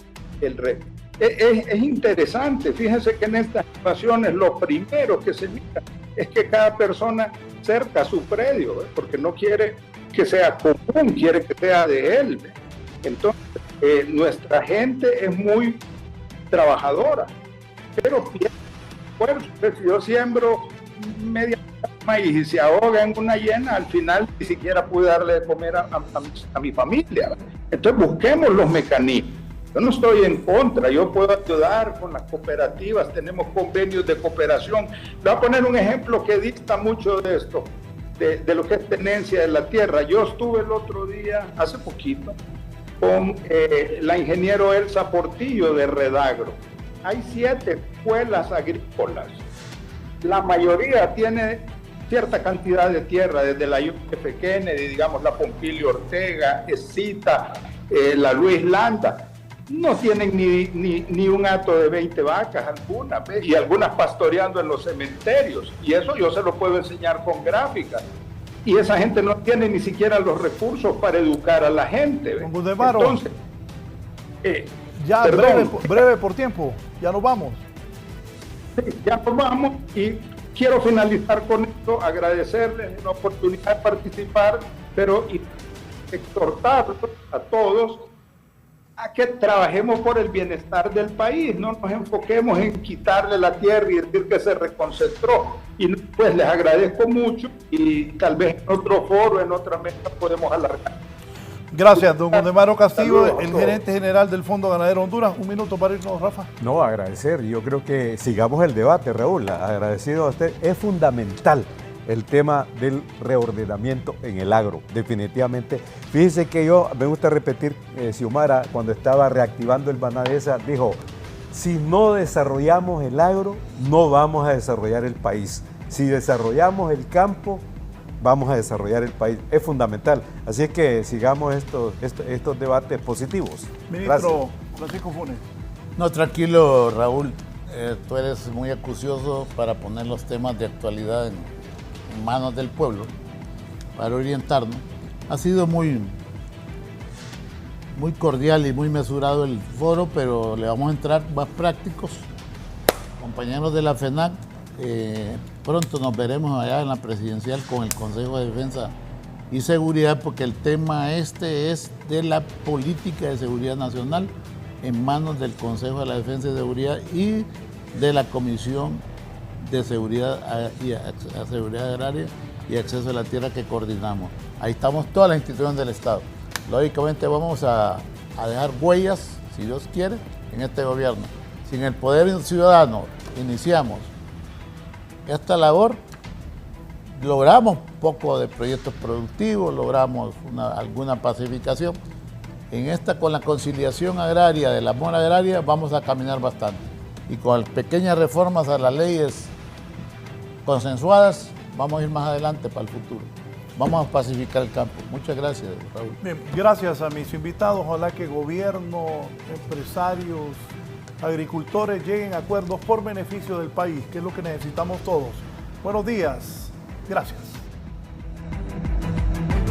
Es interesante, fíjense que en estas situaciones lo primero que se mira es que cada persona cerca su predio, ¿eh? Porque no quiere que sea común, quiere que sea de él. ¿eh? Entonces, nuestra gente es muy trabajadora, pero pierde esfuerzo. Si yo siembro media maíz y se ahoga en una llena, al final ni siquiera pude darle de comer a mi familia. ¿eh? Entonces, busquemos los mecanismos. Yo no estoy en contra, yo puedo ayudar con las cooperativas, tenemos convenios de cooperación. Le voy a poner un ejemplo que dicta mucho de esto, de lo que es tenencia de la tierra. Yo estuve el otro día, hace poquito, con la ingeniero Elsa Portillo de Redagro. Hay 7 escuelas agrícolas. La mayoría tiene cierta cantidad de tierra, desde la F. Kennedy, digamos, la Pompilio Ortega, Escita, la Luis Landa. No tienen ni un hato de 20 vacas algunas, ¿ves? Y algunas pastoreando en los cementerios. Y eso yo se lo puedo enseñar con gráficas. Y esa gente no tiene ni siquiera los recursos para educar a la gente. ¿ves? Entonces, ya breve por tiempo, ya nos vamos. Sí, ya nos vamos y quiero finalizar con esto, agradecerles la oportunidad de participar pero exhortar a todos a que trabajemos por el bienestar del país, no nos enfoquemos en quitarle la tierra y decir que se reconcentró. Y pues les agradezco mucho y tal vez en otro foro, en otra mesa podemos alargar. Gracias, don Waldemaro Castillo, Saludos, el gerente general del Fondo Ganadero Honduras. Un minuto para irnos, Rafa. No, agradecer. Yo creo que sigamos el debate, Raúl. Agradecido a usted. Es fundamental el tema del reordenamiento en el agro, definitivamente. Fíjense que yo me gusta repetir, Xiomara, cuando estaba reactivando el Banadesa, dijo, si no desarrollamos el agro, no vamos a desarrollar el país. Si desarrollamos el campo, vamos a desarrollar el país. Es fundamental. Así es que sigamos estos debates positivos. Ministro Francisco Funes. No, tranquilo, Raúl. Tú eres muy acucioso para poner los temas de actualidad en manos del pueblo, para orientarnos. Ha sido muy cordial y muy mesurado el foro, pero le vamos a entrar más prácticos. Compañeros de la FENAC, pronto nos veremos allá en la presidencial con el Consejo de Defensa y Seguridad, porque el tema es de la política de seguridad nacional en manos del Consejo de la Defensa y Seguridad y de la Comisión de Seguridad Agraria y Acceso a la Tierra que coordinamos. Ahí estamos todas las instituciones del Estado. Lógicamente vamos a dejar huellas, si Dios quiere, en este gobierno. Si en el Poder Ciudadano iniciamos esta labor, logramos un poco de proyectos productivos, logramos alguna pacificación. En esta, con la conciliación agraria, del amor agraria, vamos a caminar bastante. Y con pequeñas reformas a las leyes consensuadas, vamos a ir más adelante para el futuro. Vamos a pacificar el campo. Muchas gracias, Raúl. Bien, gracias a mis invitados. Ojalá que gobierno, empresarios, agricultores lleguen a acuerdos por beneficio del país, que es lo que necesitamos todos. Buenos días. Gracias.